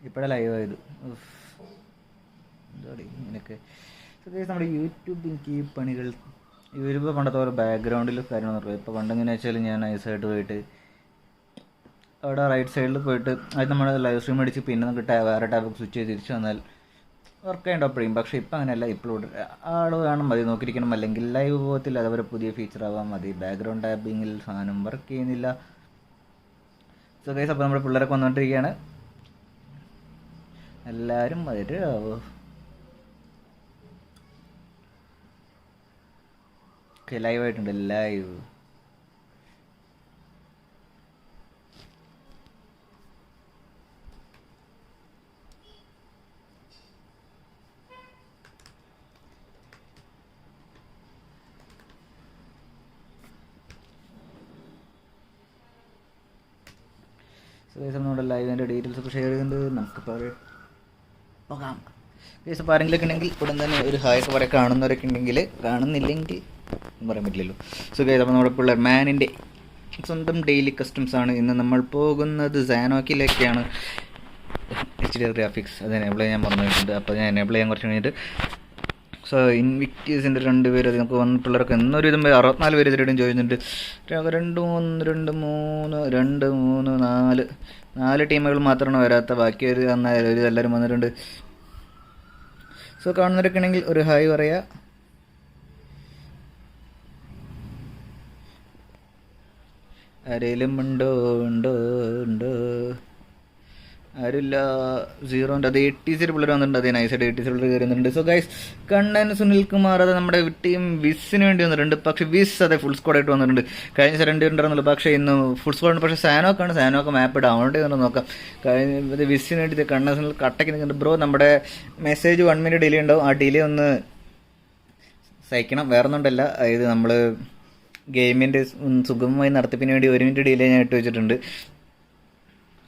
ഇപ്പോഴാണ് ലൈവ് ആയത്. എന്താടി ഇങ്ങനെയൊക്കെ നമ്മുടെ യൂട്യൂബ് എനിക്ക് ഈ പണികൾ യൂട്യൂബ് പണ്ടത്തെ പോലെ ബാക്ക്ഗ്രൗണ്ടിൽ കാര്യങ്ങൾ നോക്കുക. ഇപ്പോൾ പണ്ടെങ്ങനെ വെച്ചാൽ ഞാൻ നൈസായിട്ട് പോയിട്ട് അവിടെ റൈറ്റ് സൈഡിൽ പോയിട്ട് അത് നമ്മൾ ലൈവ് സ്ട്രീം അടിച്ച് പിന്നെ നമുക്ക് വേറെ ടാബ് സ്വിച്ച് ചെയ്ത് തിരിച്ച് വന്നാൽ വർക്ക് ചെയ്യണ്ട അപ്പോഴും. പക്ഷേ ഇപ്പം അങ്ങനെയല്ല, ഇപ്പോഴും ആൾ വേണം മതി നോക്കിയിരിക്കണം, അല്ലെങ്കിൽ ലൈവ് പോകത്തില്ല. അതേപോലെ പുതിയ ഫീച്ചർ ആവാൻ മതി. ബാക്ക്ഗ്രൗണ്ട് ടാബിങ്ങിൽ സാധനം വർക്ക് ചെയ്യുന്നില്ല. സോ ഗൈസ്, അപ്പോൾ നമ്മുടെ പിള്ളേരൊക്കെ വന്നുകൊണ്ടിരിക്കുകയാണ്. എല്ലാവരും വരുമോ? ഓക്കെ, ലൈവായിട്ടുണ്ട്. ലൈവ് നമ്മുടെ ലൈവിൻ്റെ ഡീറ്റെയിൽസ് ഒക്കെ ഷെയർ ചെയ്തിട്ടുണ്ട്. നമുക്കിപ്പോൾ പോകാം. കേസ് അപ്പോൾ ആരെങ്കിലൊക്കെ ഉണ്ടെങ്കിൽ ഉടൻ തന്നെ ഒരു ഹായ് ഒക്കെ പറയാം. കാണുന്നവരൊക്കെ ഉണ്ടെങ്കിൽ, കാണുന്നില്ലെങ്കിൽ പറയാൻ പറ്റില്ലല്ലോ. സോ ഗൈസ്, അപ്പോൾ നമ്മുടെ പിള്ളേർ മാനിൻ്റെ സ്വന്തം ഡെയിലി കസ്റ്റംസ് ആണ്. ഇന്ന് നമ്മൾ പോകുന്നത് സാനോക്കിലേക്കാണ്. HDR ഗ്രാഫിക്സ് അത് എനേബിൾ ചെയ്യാൻ പറഞ്ഞിട്ടുണ്ട്. അപ്പോൾ ഞാൻ എനേബിൾ ചെയ്യാൻ കുറച്ച് കഴിഞ്ഞിട്ട് സോ ഇൻവിക്റ്റീസിൻ്റെ 2 പേര് അത് നമുക്ക് വന്ന പിള്ളേർക്ക് എന്നൊരു ഇതും 64 പേര് ഇതിലും ചോദിച്ചിട്ടുണ്ട്. 4 ടീമുകൾ മാത്രമാണ് വരാത്ത. ബാക്കി ഒരു എല്ലാവരും വന്നിട്ടുണ്ട്. സോ കാണുന്നവരൊക്കെ ഉണ്ടെങ്കിൽ ഒരു ഹായ് പറയാ. ആരെങ്കിലും ഉണ്ടോ? ആരുമില്ല. 0 അത് 80 പിള്ളേർ വന്നിട്ടുണ്ട്. അതേ നൈസായിട്ട് 80 പിള്ളേർ കയറി വന്നിട്ടുണ്ട്. സോ ഗൈസ്, കണ്ണൻ സുനിൽകുമാർ അത് നമ്മുടെ ടീം വിസിന് വേണ്ടി വന്നിട്ടുണ്ട്. പക്ഷേ വിസ് അതെ ഫുൾ സ്ക്വാഡായിട്ട് വന്നിട്ടുണ്ട്. കഴിഞ്ഞ 2 ഉണ്ടായിരുന്നുള്ളൂ, പക്ഷേ ഇന്ന് ഫുൾ സ്ക്വാഡ്. പക്ഷേ സാനോക്ക് മാപ്പ് ഡൗൺലോഡ് ചെയ്തുകൊണ്ട് നോക്കാം. കഴിഞ്ഞ വിസിന് വേണ്ടി കണ്ണൻ സുനിൽ കട്ടയ്ക്ക് നിൽക്കുന്നുണ്ട്. ബ്രോ, നമ്മുടെ മെസ്സേജ് 1 മിനിറ്റ് ഡിലേ ഉണ്ടാവും. ആ ഡിലേ ഒന്ന് സഹിക്കണം. വേറെ ഒന്നുണ്ടല്ല, അതായത് നമ്മൾ ഗെയിമിൻ്റെ സുഗമമായി നടത്തിപ്പിന് വേണ്ടി 1 മിനിറ്റ് ഡിലേ ഞാൻ ഇട്ട് വെച്ചിട്ടുണ്ട്.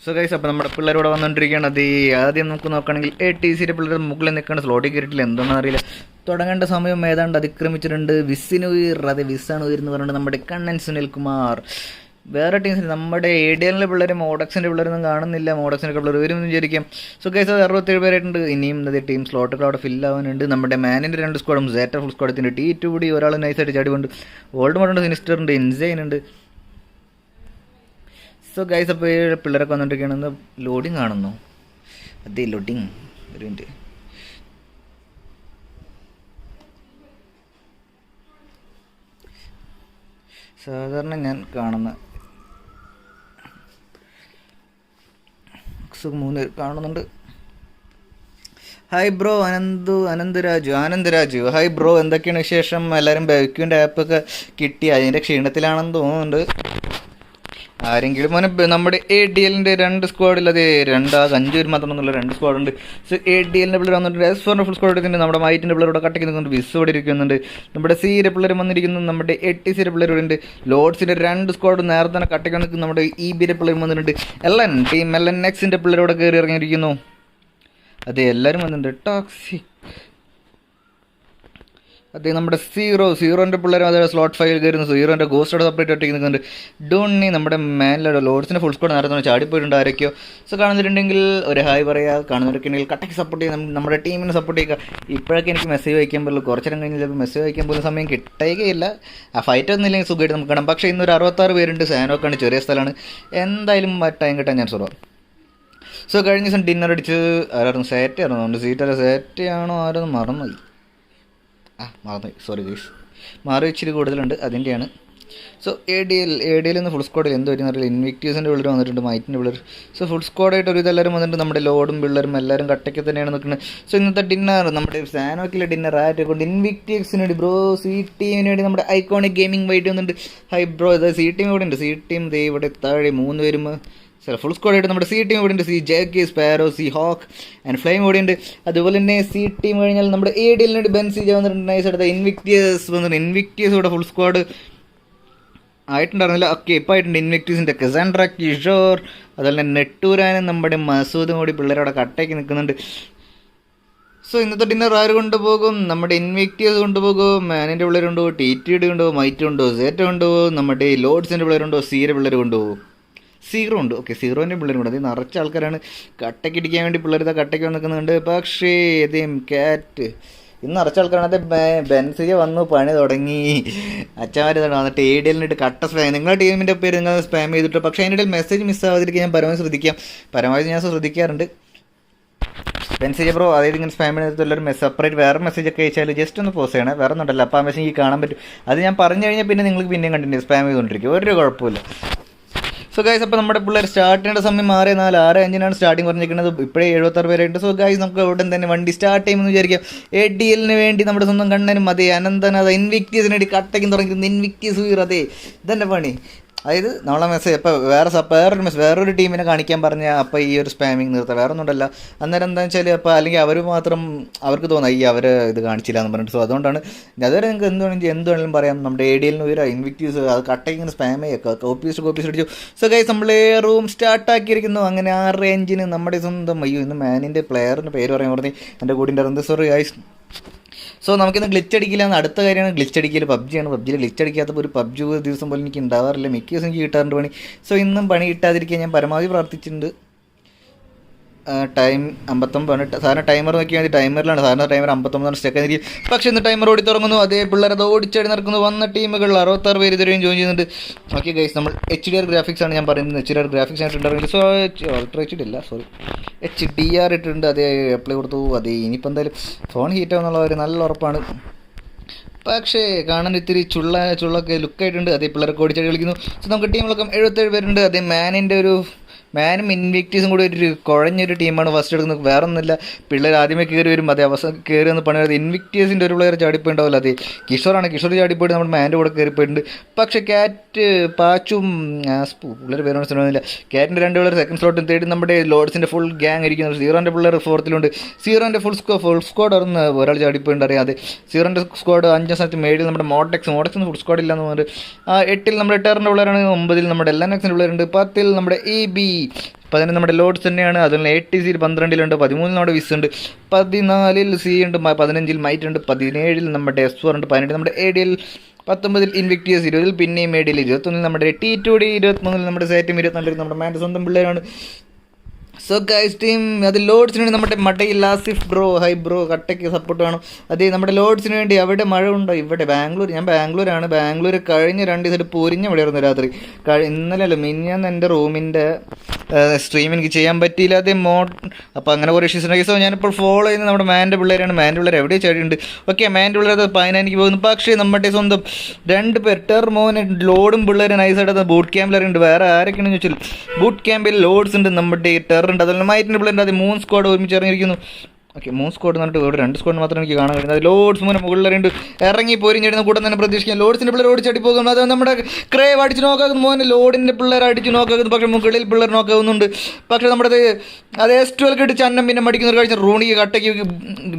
സോ ഗൈസ്, അപ്പോൾ നമ്മുടെ പിള്ളേരോട് വന്നുകൊണ്ടിരിക്കുകയാണ്. അത് ആദ്യം നമുക്ക് നോക്കുകയാണെങ്കിൽ ATCയുടെ പിള്ളേർ മുകളിൽ നിൽക്കേണ്ട സ്ലോട്ടിൽ കയറിയിട്ടില്ല. എന്താണെന്ന് അറിയില്ല. തുടങ്ങേണ്ട സമയം ഏതാണ്ട് അതിക്രമിച്ചിട്ടുണ്ട്. വിസിന് ഉയർ, അതെ വിസാണ് ഉയർന്ന് പറഞ്ഞിട്ട് നമ്മുടെ കണ്ണൻ സുനിൽകുമാർ. വേറെ ടീംസിന് നമ്മുടെ ADLൻ്റെ പിള്ളേരും മോഡക്സിൻ്റെ പിള്ളേരൊന്നും കാണുന്നില്ല. മോഡക്സിൻ്റെ പിള്ളേർ വരും എന്ന് വിചാരിക്കാം. സോ ഗൈസ്, അത് 67 പേരായിട്ടുണ്ട്. ഇനിയും അതേ ടീം സ്ലോട്ടുകൾ അവിടെ ഫില്ലാവാനുണ്ട്. നമ്മുടെ മാനിൻ്റെ 2 സ്ക്വാഡും സേറ്റ ഫുൾ സ്ക്വാഡത്തിൻ്റെ T2 കൂടി ഒരാൾ നൈസായിട്ട് ചാടിയുണ്ട്. ഓൾഡ് മോഡുണ്ട്, സിനിസ്റ്ററുണ്ട്, ഇൻസൈൻ ഉണ്ട്. സോ ഗൈസ്, അപ്പോൾ പിള്ളേരൊക്കെ വന്നിട്ടൊക്കെയാണ്. ലോഡിങ് കാണുന്നു. അതെ ലോഡിങ്. ഒരു മിനിറ്റ്. സാധാരണ ഞാൻ കാണുന്ന 3 കാണുന്നുണ്ട്. Hi bro, Anandaraju. Hi bro, എന്തൊക്കെയാണ് വിശേഷം? എല്ലാവരും ബൈക്കിൻ്റെ ആപ്പൊക്കെ കിട്ടി, അതിൻ്റെ ക്ഷീണത്തിലാണെന്ന് തോന്നുന്നുണ്ട്. ആരെങ്കിലും നമ്മുടെ ADLൻ്റെ 2 സ്ക്വാഡിൽ അത് 5 പേര് മാത്രമെന്നുള്ള 2 സ്ക്വാഡുണ്ട്. സോ ADLൻ്റെ പിള്ളേർ വന്നിട്ടുണ്ട്. S4 ഫുൾ സ്ക്വാഡ് എടുത്തിട്ടുണ്ട്. നമ്മുടെ മൈറ്റിൻ്റെ പിള്ളേരോട് കട്ടയ്ക്ക് നിൽക്കുന്നുണ്ട്. വിസ് ഇവിടെ ഇരിക്കുന്നുണ്ട്. നമ്മുടെ Cയുടെ പിള്ളേർ വന്നിരിക്കുന്നു. നമ്മുടെ ATCയുടെ പിള്ളേർ ഉണ്ട്. ലോഡ്സിൻ്റെ 2 സ്ക്വാഡ് നേരത്തെ തന്നെ കട്ടയ്ക്ക് നിൽക്കുന്നു. നമ്മുടെ EBയുടെ പിള്ളേർ വന്നിട്ടുണ്ട്. ടീം LNXൻ്റെ പിള്ളേരോട് കയറി ഇറങ്ങിയിരിക്കുന്നു. അതെ, എല്ലാവരും വന്നിട്ടുണ്ട്. ടാക്സി അതെ, നമ്മുടെ സീറോൻ്റെ പിള്ളേരും അതേ സ്ലോട്ട് 5 കയറുന്നു. സീറോൻ്റെ ഗോസ്റ്റോടെ സെപ്പറേറ്റ് ഒറ്റയ്ക്ക് നിൽക്കുന്നുണ്ട്. ഡോണി നമ്മുടെ മാനിലെ ലോഡ്സിൻ്റെ ഫുൾ സ്ക്വാഡ് നേരത്തെ ചാടിപ്പോയിട്ടുണ്ട് ആരൊക്കെയോ. സോ കാണുന്നിട്ടുണ്ടെങ്കിൽ ഒരു ഹായ് പറയുക. കാണുന്നവരൊക്കെ ഉണ്ടെങ്കിൽ കട്ടയ്ക്ക് സപ്പോർട്ട് ചെയ്യുക, നമ്മുടെ ടീമിനെ സപ്പോർട്ട് ചെയ്യുക. ഇപ്പോഴൊക്കെ എനിക്ക് മെസ്സേജ് വായിക്കാൻ പറ്റുള്ളൂ. കുറച്ച് നേരം കഴിഞ്ഞ് ചിലപ്പോൾ മെസ്സേജ് വായിക്കാൻ പോലും സമയം കിട്ടുകയില്ല. ആ ഫൈറ്റ് ഒന്നും ഇല്ലെങ്കിൽ സുഖമായിട്ട് നമുക്ക് കാണാം. പക്ഷേ ഇന്നൊരു 66 പേരുണ്ട്. സാനോക്കാണ്, ചെറിയ സ്ഥലമാണ്. എന്തായാലും ടൈം കിട്ടാൻ ഞാൻ സുഖം. സോ കഴിഞ്ഞ ദിവസം ഡിന്നർ അടിച്ച് ആരായിരുന്നു? സേറ്റയായിരുന്നു. സീറ്റല്ല സേറ്റയാണോ ആരൊന്നും മറന്നുപോയി. മറന്നുപോയി, സോറി ഗൈസ്. മാറി ഇച്ചിരി കൂടുതലുണ്ട്, അതിൻ്റെയാണ്. സോ ADL നിന്ന് ഫുൾ സ്ക്വാഡിൽ എന്ത് പറ്റുന്ന അറിയില്ല. ഇൻവിക്റ്റീവ്സിൻ്റെ പിള്ളേർ വന്നിട്ടുണ്ട്, മൈറ്റിൻ്റെ പിള്ളേർ. സോ ഫുൾ സ്ക്വാഡായിട്ട് ഒരു ഇതെല്ലാവരും വന്നിട്ടുണ്ട്. നമ്മുടെ ലോഡും പിള്ളേരും എല്ലാവരും കട്ടയ്ക്ക് തന്നെയാണ് നിൽക്കുന്നത്. സോ ഇന്നത്തെ ഡിന്നർ നമ്മുടെ സാനോക്കിലെ ഡിന്നർ ആയിട്ട് കൊണ്ട് ഇൻവിക്റ്റീവ്സിന് വേണ്ടി ബ്രോ, C ടീമിന് വേണ്ടി നമ്മുടെ ഐക്കോണിക് ഗെയിമിംഗ് വൈറ്റ് വന്നിട്ടുണ്ട്. ഹൈ ബ്രോ, ഇത് C ടീം ഇവിടെ ഉണ്ട്. C ടീം ഇവിടെ താഴെ 3 പേരും ഫുൾ സ്ക്വാഡ് ആയിട്ട് നമ്മുടെ C ടീം ഇവിടെ ഉണ്ട്. JK, sparrow, hawk and flame ഇവിടെ ഉണ്ട്. അതുപോലെ തന്നെ C ടീം കഴിഞ്ഞാൽ നമ്മുടെ ADLൻ്റെ ബെൻസി വന്നിട്ടുണ്ട്. നൈസ് എടുത്ത ഇൻവിക്റ്റിയസ് വന്നിട്ടുണ്ട്. ഇൻവിക്റ്റിയസ് ഇവിടെ ഫുൾ സ്ക്വാഡ് ആയിട്ടുണ്ടായിരുന്നില്ല. ഓക്കെ, ഇപ്പോൾ ആയിട്ടുണ്ട്. ഇൻവിക്റ്റീവ്സിൻ്റെ കസാൻഡ്ര, കിഷോർ, അതുപോലെ തന്നെ നെട്ടൂരാനും നമ്മുടെ മസൂദും കൂടി പിള്ളേരവിടെ കട്ടയ്ക്ക് നിൽക്കുന്നുണ്ട്. സോ ഇന്നത്തെ ഡിന്നർ ആര് കൊണ്ടുപോകും? നമ്മുടെ ഇൻവിക്റ്റീവ്സ് കൊണ്ടുപോകും. മാനിൻ്റെ പിള്ളേരുണ്ടോ? TTD ഉണ്ടോ? മൈറ്റ് ഉണ്ടോ? സേറ്റ ഉണ്ടോ? നമ്മുടെ ലോഡ്സിൻ്റെ പിള്ളേരുണ്ടോ? സിയുടെ പിള്ളേർ കൊണ്ടുപോകും. സീറോ ഉണ്ട്. ഓക്കെ, സീറോൻ്റെ പിള്ളേരും കൂടെ അത് നിറച്ച ആൾക്കാരാണ് കട്ടയ്ക്ക് ഇടിക്കാൻ വേണ്ടി പിള്ളേർ ഇതാ കട്ടയ്ക്ക് നിൽക്കുന്നുണ്ട്. പക്ഷേ ഇതേം ക്യാറ്റ് ഇന്ന് നിറച്ച ആൾക്കാരാണ്. അത് ബെൻസിക വന്നു പണി തുടങ്ങി. അച്ഛന്മാർ ഇതാണ് വന്നിട്ട് ADL കട്ട സ്പാം. നിങ്ങളുടെ ടീമിൻ്റെ പേര് നിങ്ങൾ സ്പാം ചെയ്തിട്ട്, പക്ഷേ അതിൻ്റെ ഇടയിൽ മെസ്സേജ് മിസ്സാവാതിരിക്കാൻ ഞാൻ പരമാവധി ഞാൻ ശ്രദ്ധിക്കാറുണ്ട്. ബെൻസിജ ബ്രോ അതായത് ഇങ്ങനെ സ്പാം ചെയ്തിട്ടുള്ളൊരു സെപ്പറേറ്റ് വേറെ മെസ്സേജ് ഒക്കെ അയച്ചാൽ ജസ്റ്റ് ഒന്ന് പോസ്റ്റ് ചെയ്യണേ, വേറെ ഒന്നുണ്ടല്ലോ. അപ്പോൾ ആ മെസ്സേജ് കാണാൻ പറ്റും. അത് ഞാൻ പറഞ്ഞു കഴിഞ്ഞാൽ പിന്നെ നിങ്ങൾക്ക് പിന്നെയും കണ്ടിന്യൂ സ്പാം ചെയ്തുകൊണ്ടിരിക്കും, ഒരു കുഴപ്പമില്ല. സോ ഗൈസ്, അപ്പോൾ നമ്മുടെ പിള്ളേർ സ്റ്റാർട്ട് ചെയ്യേണ്ട സമയം 6:05 സ്റ്റാർട്ടിങ് പറഞ്ഞിരിക്കുന്നത്. ഇപ്പോഴേ 76 പേരായിട്ട്. സോ ഗൈസ്, നമുക്ക് ഉടൻ തന്നെ വണ്ടി സ്റ്റാർട്ട് ചെയ്യുമെന്ന് വിചാരിക്കാം. ADLന് വേണ്ടി നമ്മുടെ സ്വന്തം കണ്ണനും അതേ അനന്തൻ അതെ ഇൻവിക്റ്റീസിന് വേണ്ടി കട്ടയ്ക്കും തുടങ്ങിയിരുന്നു. ഇൻവിക്റ്റീസ് വീർ അതെ ഇതന്നെ പണി. അതായത് നമ്മളെ മെസ്സേജ് ഇപ്പോൾ വേറൊരു ടീമിനെ കാണിക്കാൻ പറഞ്ഞാൽ അപ്പോൾ ഈ ഒരു സ്പാമിങ് നിർത്താം, വേറെ ഒന്നുമല്ല. അന്നേരം എന്താണെന്ന് വെച്ചാൽ അപ്പോൾ അല്ലെങ്കിൽ അവർ മാത്രം അവർക്ക് തോന്നാം ഈ അവർ ഇത് കാണിച്ചില്ല എന്ന് പറഞ്ഞിട്ട്. സോ അതുകൊണ്ടാണ് അതുവരെ നിങ്ങൾക്ക് എന്തുവേണമെങ്കിലും പറയാം. നമ്മുടെ ADLന് ഒരു ഇൻവിക്റ്റീവ്സ് അത് കട്ടയിങ്ങനെ സ്പാം ചെയ്യുക, കോപ്പീസ് അടിച്ചു. സോ ഗൈസ്, നമ്മൾ റൂം സ്റ്റാർട്ടാക്കിയിരിക്കുന്നു. അങ്ങനെ ആ റേഞ്ചിന് നമ്മുടെ സ്വന്തം ഇന്ന് മാനിൻ്റെ പ്ലെയറിൻ്റെ പേര് പറയാൻ പറഞ്ഞ് എൻ്റെ കൂടിൻ്റെ സോറി ഗൈസ്. സോ നമുക്കിന്ന് ഗ്ലിച്ച് അടിക്കില്ല എന്ന് അടുത്ത കാര്യമാണ്. ഗ്ലിച്ച് അടിക്കൽ പബ്ജിയാണ്. പബ്ജിയിൽ ഗ്ലിച്ച് അടിക്കാത്തപ്പോൾ ഒരു പബ്ജി ദിവസം പോലും എനിക്ക് ഉണ്ടാവാറില്ല. മിക്ക ദിവസം എനിക്ക് കിട്ടാറുണ്ട് പണി. സോ ഇന്നും പണി കിട്ടാതിരിക്കാൻ ഞാൻ പരമാവധി പ്രാർത്ഥിച്ചിട്ടുണ്ട്. ടൈം 59. സാധാരണ ടൈമർ നോക്കിയാൽ മതി, ടൈമറിലാണ് സാധാരണ ടൈമർ 59 സ്റ്റെക്ക് ആയിരിക്കും. പക്ഷേ ഇന്ന് ടൈമർ ഓടി തുടങ്ങുന്നു. അതേ പിള്ളേർ അത് ഓടിച്ചാടി നടക്കുന്നു. വന്ന ടീമുകൾ 66 പേര് ഇതുവരെയും ജോയിൻ ചെയ്യുന്നുണ്ട്. ഓക്കെ ഗൈസ്, നമ്മൾ HDR ഗ്രാഫിക്സ് ആണ് ഞാൻ പറയുന്നത്. HDR ഗ്രാഫിക്സ് ആയിട്ടുണ്ടെങ്കിൽ സോ അൾട്രാ HD ഇല്ല, സോറി HDR ഇട്ടിട്ടുണ്ട്. അതേ അപ്ലൈ കൊടുത്തു. അതേ ഇനിയിപ്പോൾ എന്തായാലും ഫോൺ ഹീറ്റ് ആവുന്നുള്ള ഒരു നല്ല ഉറപ്പാണ്. പക്ഷേ കാണാൻ ഇത്തിരി ചുള്ളൊക്കെ ലുക്കായിട്ടുണ്ട്. അതേ പിള്ളേർക്ക് ഓടിച്ചാടി കളിക്കുന്നു. സോ നമുക്ക് ടീമിലൊക്കെ 77 പേരുണ്ട്. അതേ മാനും ഇൻവിക്റ്റീസും കൂടി ഒരു കുഴഞ്ഞൊരു ടീമാണ് ഫസ്റ്റ് എടുക്കുന്നത്. വേറെ ഒന്നുമില്ല, പിള്ളേർ ആദ്യമേ കയറി വരും. അതേ അവസാനം കയറി വന്ന് പണി. ഇൻവിക്റ്റീസിൻ്റെ ഒരു പ്ലെയർ ചാടിപ്പോയി ഉണ്ടാവില്ല. അതെ കിഷോർ ചാടിപ്പോയിട്ട് നമ്മുടെ മാൻ്റെ കൂടെ കയറിപ്പോയിട്ടുണ്ട്. പക്ഷേ ക്യാറ്റ് പാച്ചും പിള്ളേർ പേരൊന്നും ശ്രമിക്കുന്നില്ല. ക്യാറ്റിൻ്റെ 2 പിള്ളേർ സെക്കൻഡ് സ്ലോട്ടും തേടി നമ്മുടെ ലോഡ്സിൻ്റെ ഫുൾ ഗ്യാങ് ഇരിക്കുന്നത്. സീറോൻ്റെ പിള്ളേർ 4th സീറോൻ്റെ ഫുൾ സ്ക്വാഡ് അറിഞ്ഞ് ഒരാൾ ചാടിപ്പോയിട്ടുണ്ട്. അറിയാതെ സീറോൻ്റെ സ്ക്വാഡ് 5ാം സ്ഥാനത്ത്. 7ൽ നമ്മുടെ മോഡെക്സ് ഫുൾ സ്ക്വാഡ് ഇല്ലാന്ന് പറഞ്ഞിട്ട്. 8ൽ നമ്മുടെ ടെറിൻ്റെ പിള്ളേരാണ്. 9ൽ നമ്മുടെ LNXൻ്റെ പിള്ളേരുണ്ട്. 10ൽ നമ്മുടെ EB. 11 നമ്മുടെ ലോഡ്സ് തന്നെയാണ്. അതുപോലെ ATC 12ലുണ്ട്. 13ൽ നമ്മുടെ വിസ് ഉണ്ട്. 14ൽ C ഉണ്ട്. 15ൽ മൈറ്റ് ഉണ്ട്. 17ൽ നമ്മുടെ S4 ഉണ്ട്. 18ൽ നമ്മുടെ ADL. 19ൽ ഇൻവിക്റ്റീസ്. 20ൽ പിന്നെയും ADL. 21ൽ നമ്മുടെ T2D. 23ൽ നമ്മുടെ സാറ്റും. 24ൽ നമ്മുടെ മാൻ്റെ സ്വന്തം പിള്ളേരാണ്. സോ ഗൈസ് ടീം അത് ലോഡ്സിന് വേണ്ടി നമ്മുടെ മടയിൽ ആസിഫ് ബ്രോ ഹൈ ബ്രോ കട്ടയ്ക്ക് സപ്പോർട്ട് വേണം. അതേ നമ്മുടെ ലോഡ്സിന് വേണ്ടി അവിടെ മഴ ഉണ്ടോ? ഇവിടെ ഞാൻ ബാംഗ്ലൂരാണ്. ബാംഗ്ലൂർ കഴിഞ്ഞ 2 ദിവസമായിട്ട് പൊരിഞ്ഞ മഴയായിരുന്നു രാത്രി. ഇന്നലെ മിനിഞ്ഞാന്ന് എൻ്റെ റൂമിൻ്റെ സ്ട്രീം എനിക്ക് ചെയ്യാൻ പറ്റിയില്ല. അതേ അപ്പോൾ അങ്ങനെ കുറേ ഇഷ്യൂസ് ഉണ്ട്. സോ ഞാനിപ്പോൾ ഫോളോ ചെയ്യുന്നത് നമ്മുടെ മാൻ്റെ പിള്ളേരാണ്. മാൻ്റെ പിള്ളേർ എവിടെ ചാടിയുണ്ട്. ഓക്കെ, മാൻ്റെ പിള്ളേർ അത് 15 പോകുന്നു. പക്ഷേ നമ്മുടെ സ്വന്തം 2 പേർ മോനെ ലോഡും പിള്ളേരും നൈസായിട്ട് ബൂട്ട് ക്യാമ്പിലുണ്ട്. വേറെ ആരൊക്കെയാണെന്ന് ചോദിച്ചാൽ ബൂട്ട് ക്യാമ്പിൽ ലോഡ്സ് ഉണ്ട്, നമ്മുടെ ടെറർ ഉണ്ട്, അതുപോലെ മൈറ്റിൻ്റെ പിള്ളേരുണ്ട്. അത് 3 സ്ക്വാഡ് ഒരുമിച്ച് ഇറങ്ങിയിരിക്കുന്നു. ഓക്കെ, 3 സ്ക്വാഡ് എന്നിട്ട് ഇവിടെ 2 സ്ക്വാഡ് മാത്രമേ എനിക്ക് കാണാൻ കഴിയുന്നത്. ലോഡ്സ് മുകളിലുണ്ട് ഇറങ്ങി പോരിഞ്ഞിടുന്ന കൂടെ തന്നെ പ്രതീക്ഷിക്കാം. ലോഡ്സിൻ്റെ പിള്ളേർ ഓടിച്ചടി പോകുന്നു. അത് നമ്മുടെ ക്രേവ് അടിച്ച് നോക്കാക്കുന്നു. മോനെ ലോഡിൻ്റെ പിള്ളേർ അടിച്ച് നോക്കാക്കുന്നു. പക്ഷേ മുകളിൽ പിള്ളേർ നോക്കാവുന്നുണ്ട്. പക്ഷേ നമ്മുടെ അത് S12 ഇടിച്ച് അന്നം പിന്നെ മടിക്കുന്ന ഒരു കാഴ്ച. റൂണിക്ക് കട്ടയ്ക്ക്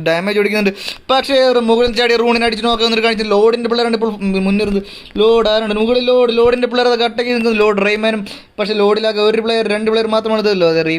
ഡാമേജ് ഓടിക്കുന്നുണ്ട്. പക്ഷേ മുകളിൽ ചാടിയ റൂണിനെ അടിച്ച് നോക്കാവുന്ന ഒരു കാഴ്ച. ലോഡിൻ്റെ പിള്ളേരാണ് ഇപ്പോൾ മുന്നിരുന്നത്. ലോഡ് ആരുണ്ട് മുകളിൽ ലോഡിൻ്റെ പിള്ളേർ അത് കട്ടയ്ക്ക് നിൽക്കുന്നത്. ലോഡ് റൈമാനും. പക്ഷേ ലോഡിലാകെ 2 പ്ലെയർ മാത്രമാണ് ഇതല്ലോ. അതെ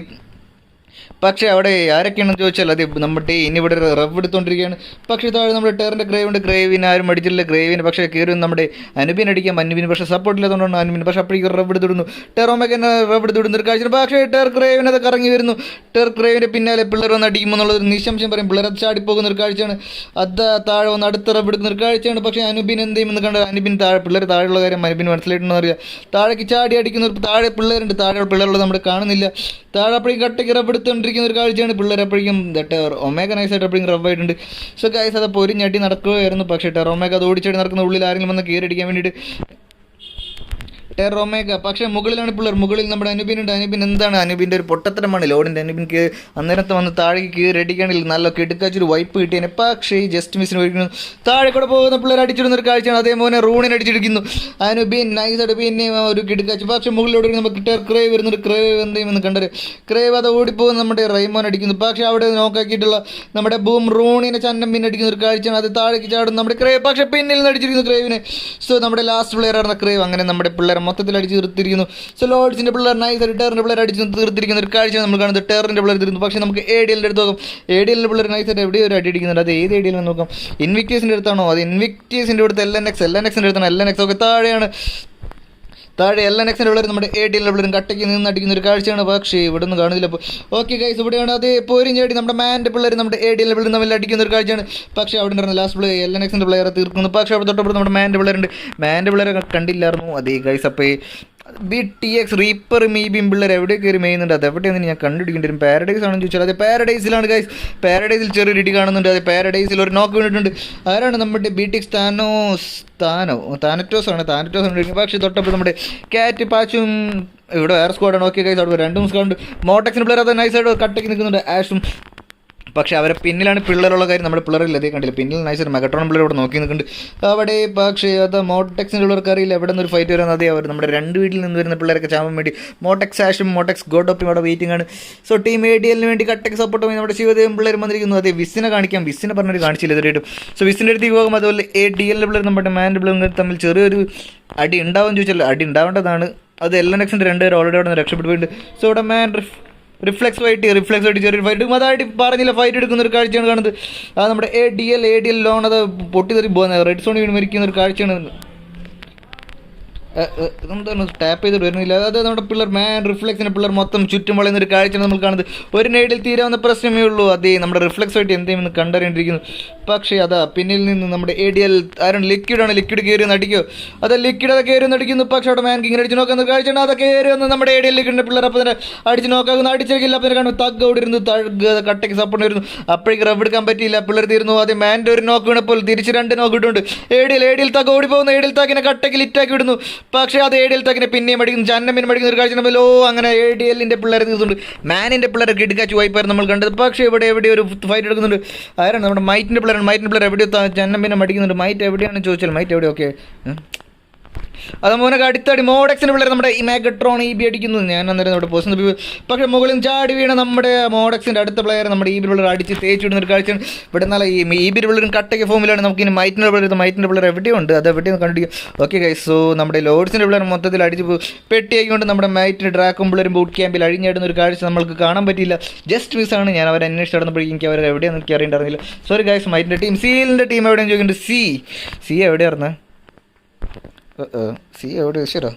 പക്ഷേ അവിടെ ആരൊക്കെയാണെന്ന് ചോദിച്ചാൽ അത് നമ്മുടെ ഇനി ഇവിടെ റവ് എടുത്തുകൊണ്ടിരിക്കുകയാണ്. പക്ഷേ താഴെ നമ്മുടെ ടെറിൻ്റെ ഗ്രേവുണ്ട്. ഗ്രേവിന് ആരും അടിച്ചില്ല. ഗ്രേവിന് പക്ഷേ കയറി നമ്മുടെ അനുബിൻ അടിക്കാം. അനുബിന് പക്ഷേ സപ്പോർട്ട് ഇല്ലാത്തതുകൊണ്ടാണ് അനുബിൻ. പക്ഷേ അപ്പോഴേക്കും റവ് എടുത്തിടുന്നു. ടെറോമൊക്കെ റവ് എടുത്തിടുന്ന ഒരു കാഴ്ച. പക്ഷേ ടെർ ഗ്രേവിന് അത് കറങ്ങി വരുന്നു. ടെർ ഗ്രേവിൻ്റെ പിന്നാലെ പിള്ളേർ വന്ന് അടിക്കുമ്പോൾ എന്നുള്ളൊരു നിശംശം പറയും. പിള്ളേർ അത് ചാടിപ്പോകുന്ന ഒരു കാഴ്ചയാണ്. അത് താഴെ വന്ന് അടുത്ത റവ് എടുക്കുന്ന ഒരു കാഴ്ചയാണ്. പക്ഷേ അനുബിൻ എന്ത് ചെയ്യുമെന്ന് കണ്ട് അനുബിൻ പിള്ളേർ താഴെയുള്ള കാര്യം അനുബിൻ മനസ്സിലായിട്ടുണ്ടെന്ന് അറിയാം. താഴേക്ക് ചാടി അടിക്കുന്ന ഒരു താഴെ പിള്ളേരുണ്ട്. താഴെ പിള്ളേരുള്ളത് നമ്മൾ കാണുന്നില്ല. താഴെ അപ്പോഴേക്കും കട്ടയ്ക്ക് റവ് എടുത്തുകൊണ്ടിരിക്കുന്ന ഒരു കാഴ്ചയാണ്. പിള്ളേർ അപ്പോഴേക്കും ഒമേഗ നൈസായിട്ട് അപ്പോഴേക്കും റവ് ആയിട്ടുണ്ട്. സോ ഗൈസ് അത് പൊരിഞ്ഞടി നടക്കുകയായിരുന്നു. പക്ഷേ ഒമേഗ അത് ഓടിച്ചടി നടക്കുന്ന ഉള്ളിൽ ആരെങ്കിലും വന്ന് കയറിയടിക്കാൻ വേണ്ടിയിട്ട് ടെറോമേഗ. പക്ഷേ മുകളിലാണ് പിള്ളേർ. മുകളിൽ നമ്മുടെ അനുബിനുണ്ട്. അനുബിൻ എന്താണ് അനുബിൻ്റെ ഒരു പൊട്ടത്തരമാണ്. ലോഡിൻ്റെ അനുബിൻക്ക് അന്നേരത്തെ വന്ന് താഴേക്ക് കയറി അടിക്കുകയാണെങ്കിൽ നല്ല കിടക്കാച്ചൊരു വൈപ്പ് കിട്ടിയേനെ. പക്ഷേ ജസ്റ്റ് മിസ്സിന് ഒഴിക്കുന്നു. താഴെ കൂടെ പോകുന്ന പിള്ളേർ അടിച്ചിടുന്ന ഒരു കാഴ്ചയാണ്. അതേപോലെ റൂണിന് അടിച്ചിടിക്കുന്നു. അനുബിൻ നൈസായിട്ട് പിന്നെയും ഒരു കിടക്കാച്ച്. പക്ഷേ മുകളിലോട്ട് നമുക്ക് ക്രേവ് വരുന്നൊരു ക്രേവ് എന്ത് ചെയ്യുമെന്ന് കണ്ടൊരു ക്രേവ് അത് ഓടിപ്പോകുന്ന നമ്മുടെ റൈമോൻ അടിക്കുന്നു. പക്ഷേ അവിടെ നോക്കാക്കിയിട്ടുള്ള നമ്മുടെ ബൂം റൂണിനെ ചന്നം പിന്നെ അടിക്കുന്ന ഒരു കാഴ്ചയാണ്. അത് താഴേക്ക് ചാടും നമ്മുടെ ക്രേവ്. പക്ഷേ പിന്നിൽ നിന്ന് അടിച്ചിരിക്കുന്നു ക്രേവിനെ. സോ നമ്മുടെ ലാസ്റ്റ് പ്ലെയർ ആണ് ക്രേവ്. അങ്ങനെ നമ്മുടെ പിള്ളേർ മൊത്തത്തിൽ അടിച്ച് തീർത്തിരിക്കുന്നു. സോ ലോഡ്സിൻ്റെ പിള്ളേർ നൈസ് ടെറിൻ്റെ പിള്ളേർ അടിച്ച് തീർത്തിരിക്കുന്ന ഒരു കാഴ്ച നമ്മൾ കാണുന്നത്. ടെറിൻ്റെ പിള്ളേർ തീർന്നു. പക്ഷേ നമുക്ക് ADLൻ്റെ അടുത്ത് നോക്കാം. ADLൻ്റെ പിള്ളേർ നൈസായിട്ട് എവിടെയോ ഒരു അടി അടിക്കുന്നുണ്ട്. അത് ഏത് ADL എന്ന് നോക്കാം. ഇൻവിക്റ്റീസിൻ്റെ അടുത്താണോ? അത് ഇൻവിക്റ്റീസിൻ്റെ അടുത്ത് LNXൻ്റെ അടുത്താണ്. LNX ഒക്കെ താഴെയാണ്. താഴെ LNXൻ്റെ പിള്ളേർ നമ്മുടെ ADL പിള്ളേരും കട്ടയ്ക്ക് നിന്ന് അടിക്കുന്ന ഒരു കാഴ്ചയാണ്. പക്ഷേ ഇവിടെ നിന്ന് കാണുന്നില്ല. അപ്പോൾ ഓക്കെ ഗൈസ്, ഇവിടെയാണ് അതേ പോരിഞ്ഞാടി നമ്മുടെ മാൻ്റെ പിള്ളേർ നമ്മുടെ ADL പിള്ളേർ തമ്മിൽ അടിക്കുന്ന ഒരു കാഴ്ചയാണ്. പക്ഷേ അവിടെ ഉണ്ടായിരുന്ന ലാസ്റ്റ് പ്ലേ LNXൻ്റെ പ്ലെയറെ തീർക്കുന്നു. പക്ഷേ അവിടെ തൊട്ടപ്പുറത്ത് നമ്മുടെ മാൻ്റെ പിള്ളേരുണ്ട്. മാൻ്റെ പിള്ളേരെ കണ്ടില്ലായിരുന്നു. അതേ ഗൈസ്, അപ്പോൾ BTX റീപ്പർ മീബിയും പിള്ളേർ എവിടെ കയറി മെയ്യുന്നുണ്ട്. അത് എവിടെയാണെന്ന് ഞാൻ കണ്ടുപിടിക്കേണ്ടി വരും. പാരഡൈസ് ആണെന്ന് ചോദിച്ചാൽ അതെ പാരഡൈസിലാണ് ഗൈസ്. പാരഡൈസിൽ ചെറിയൊരു ഇടി കാണുന്നുണ്ട്. അതെ പാരഡൈസിൽ ഒരു നോക്ക് വീണിട്ടുണ്ട്. ആരാണ് നമ്മുടെ BTX താനറ്റോസ് ആണ്. പക്ഷേ തൊട്ടപ്പോൾ നമ്മുടെ കാറ്റ് പാച്ചും ഇവിടെ വേറെ സ്ക്വാഡാണ്. ഓക്കെ ഗൈസ്, അവിടെ 2 സ്ക്വാഡുണ്ട്. മോട്ടെക്സിൻ്റെ പ്ലെയർ അത് നൈസായിട്ട് കട്ടയ്ക്ക് നിൽക്കുന്നുണ്ട്. ആഷും പക്ഷേ അവരെ പിന്നിലാണ് പിള്ളേരുള്ള കാര്യം നമ്മുടെ പിള്ളേരില്ല. അതേ കണ്ടില്ല, പിന്നിൽ നൈസൊരു മെഗട്രോൺ പിള്ളേർ ഇവിടെ നോക്കി നിൽക്കുന്നുണ്ട് അവിടെ. പക്ഷേ അത് മോട്ടെക്സിൻ്റെ പിള്ളേർക്ക് അറിയില്ല എവിടെ നിന്നൊരു ഫൈറ്റ് വരുന്നത്. അതേ അവർ നമ്മുടെ 2 വീട്ടിൽ നിന്ന് വരുന്ന പിള്ളേരൊക്കെ ചാമ്പാൻ വേണ്ടി മോട്ടെക്സ് ആഷും മോട്ടെക്സ് ഗോഡോപ്പും അവിടെ വെയിറ്റിംഗ് ആണ്. സോ ടീം ADLന് വേണ്ടി കട്ടയ്ക്ക് സപ്പോർട്ട് പോയി നമ്മുടെ ശിവദേവൻ പിള്ളേർ വന്നിരിക്കുന്നു. അതേ വിസിനെ കാണിക്കാം. വിസിനെ പറഞ്ഞൊരു കാണിച്ചില്ല ഇതുവരെയായിട്ടും. സോ വിസിൻ്റെ അടുത്ത് പോകും. അതുപോലെ ADL പിള്ളേർ നമ്മുടെ മാൻ്റെ പിള്ളേർ തമ്മിൽ ചെറിയൊരു അടി ഉണ്ടാവും ചോദിച്ചാൽ അടി ഉണ്ടാവേണ്ടതാണ്. അത് LNXൻ്റെ 2 പേർ ഓൾറെഡി അവിടെ നിന്ന് രക്ഷപ്പെട്ടു പോയിട്ടുണ്ട്. സോ ഇവിടെ മാൻ റിഫ്ലെക്സ് വൈറ്റ് ചെറിയൊരു ഫൈറ്റ് അതായിട്ട് പറഞ്ഞില്ല ഫൈറ്റ് എടുക്കുന്ന ഒരു കാഴ്ചയാണ് കാണുന്നത്. അത് നമ്മുടെ ADL ലോൺ അത് പൊട്ടിത്തെറി പോകുന്നത് റെഡ് സോൺ വീണ് മരിക്കുന്ന ഒരു കാഴ്ചയാണ്. എന്താണ് ടാപ്പ് ചെയ്തിട്ട് വരുന്നില്ല. അത് നമ്മുടെ പിള്ളേർ റിഫ്ലെക്സിൻ്റെ പിള്ളേർ മൊത്തം ചുറ്റും വളയുന്ന ഒരു കാഴ്ചയാണ് നമ്മൾ കാണുന്നത്. ഒരു നേടിൽ തീരാവുന്ന പ്രശ്നമേ ഉള്ളൂ. അതേ നമ്മുടെ റിഫ്ലെക്സ് ആയിട്ട് എന്തെങ്കിലും കണ്ടറിയേണ്ടിയിരിക്കുന്നു. പക്ഷേ അതാ പിന്നിൽ നിന്ന് നമ്മുടെ ADL ആരാണ് ലിക്വിഡ് കയറി ഒന്ന് അടിക്കുമോ. അത് ലിക്വിഡ് അത് കയറി ഒന്ന് അടിക്കുന്നു. പക്ഷേ അവിടെ മാൻ കിങ്ങനെ അടിച്ച് നോക്കുന്ന കാഴ്ചയാണ്. അതൊക്കെ കയറി വന്ന് നമ്മുടെ ADL ലിക്വിഡിൻ്റെ പിള്ളേർ അപ്പം തന്നെ അടിച്ച് നോക്കാവുന്ന അടിച്ചേക്കില്ല. അപ്പം കാണും തഗ് അവിടെ ഇരുന്നു കട്ടയ്ക്ക് സപ്പോർട്ട് വരുന്നു. അപ്പോഴേക്ക് റബ്ബ് എടുക്കാൻ പറ്റിയില്ല. പിള്ളേർ തീർന്നു. അതേ മാൻ്റെ ഒരു നോക്ക് വീണപ്പോൾ തിരിച്ച് 2 നോക്ക് ഇട്ടുണ്ട്. ADL തഗ് ഓടി പോകുന്നു. ADL തക്കിനെ കട്ടയ്ക്ക് ലിറ്റാക്കി വിടുന്നു. പക്ഷേ അത് ADL തക്കിനെ പിന്നെയും അടിക്കുന്നു. ചന്നമ്മിനും അടിക്കുന്ന ഒരു കാഴ്ച അങ്ങനെ ADLൻ്റെ പിള്ളേർ തീർന്നുണ്ട്. മാനിൻ്റെ പിള്ളേർ കിടക്കാച്ച് വായ്പായിരുന്നു നമ്മൾ കണ്ടത്. പക്ഷേ എവിടെ ഒരു ഫൈറ്റ് എടുക്കുന്നുണ്ട്. ആരാണ് നമ്മുടെ മൈറ്റിൻ്റെ പിള്ളേർ എവിടെയോ ചന്നമ്മിനെ അടിക്കുന്നുണ്ട്. മൈറ്റ് എവിടെയാണെന്ന് ചോദിച്ചാൽ മൈറ്റ് എവിടെ ഓക്കെ അത് മോനൊക്കെ അടുത്തടി മോഡെക്സിൻ്റെ പിള്ളേർ നമ്മുടെ ഈ മെഗട്രോൺ EB അടിക്കുന്നു. ഞാൻ അന്നേരം നമ്മുടെ പോസ്റ്റ് പക്ഷേ മുകളിൽ ചാടി വീണ നമ്മുടെ മോഡെക്സിൻ്റെ അടുത്ത പ്ലെയർ നമ്മുടെ EB പിള്ളേർ അടിച്ച് തേച്ചിടുന്ന ഒരു കാഴ്ചയാണ്. ഇവിടെ നല്ല ഈ EB പിള്ളേരും കട്ടയ്ക്ക് ഫോമിലാണ്. നമുക്ക് ഇനി മൈറ്റിൻ്റെ പിള്ളേർ എവിടെയുണ്ട് അത് എവിടെയൊന്ന് കണ്ടുപിടിക്കും. ഓക്കെ ഗൈസ്, സോ നമ്മുടെ ലോഡ്സിൻ്റെ പിള്ളേർ മൊത്തത്തിൽ അടിച്ച് പെട്ടിയാക്കിക്കൊണ്ട് നമ്മുടെ മൈറ്റിൻ്റെ ഡ്രാക്കും പിള്ളേരും ബൂട്ട് ക്യാമ്പിൽ അഴിഞ്ഞിടുന്ന ഒരു കാഴ്ച നമ്മൾക്ക് കാണാൻ പറ്റിയില്ല. ജസ്റ്റ് മിസ്സാണ്. ഞാൻ അവരെ അന്വേഷിച്ച് നടന്നപ്പോഴേക്കും എനിക്ക് അവർ എവിടെയാണെന്ന് എനിക്ക് അറിയേണ്ടിയിരുന്നില്ല. Sorry guys. മൈറ്റിൻ്റെ ടീം സീലിൻ്റെ ടീം എവിടെയെന്ന് ചോദിക്കുന്നുണ്ട്. സി എവിടെയായിരുന്നു? സി എവിടെ ശരിയോ?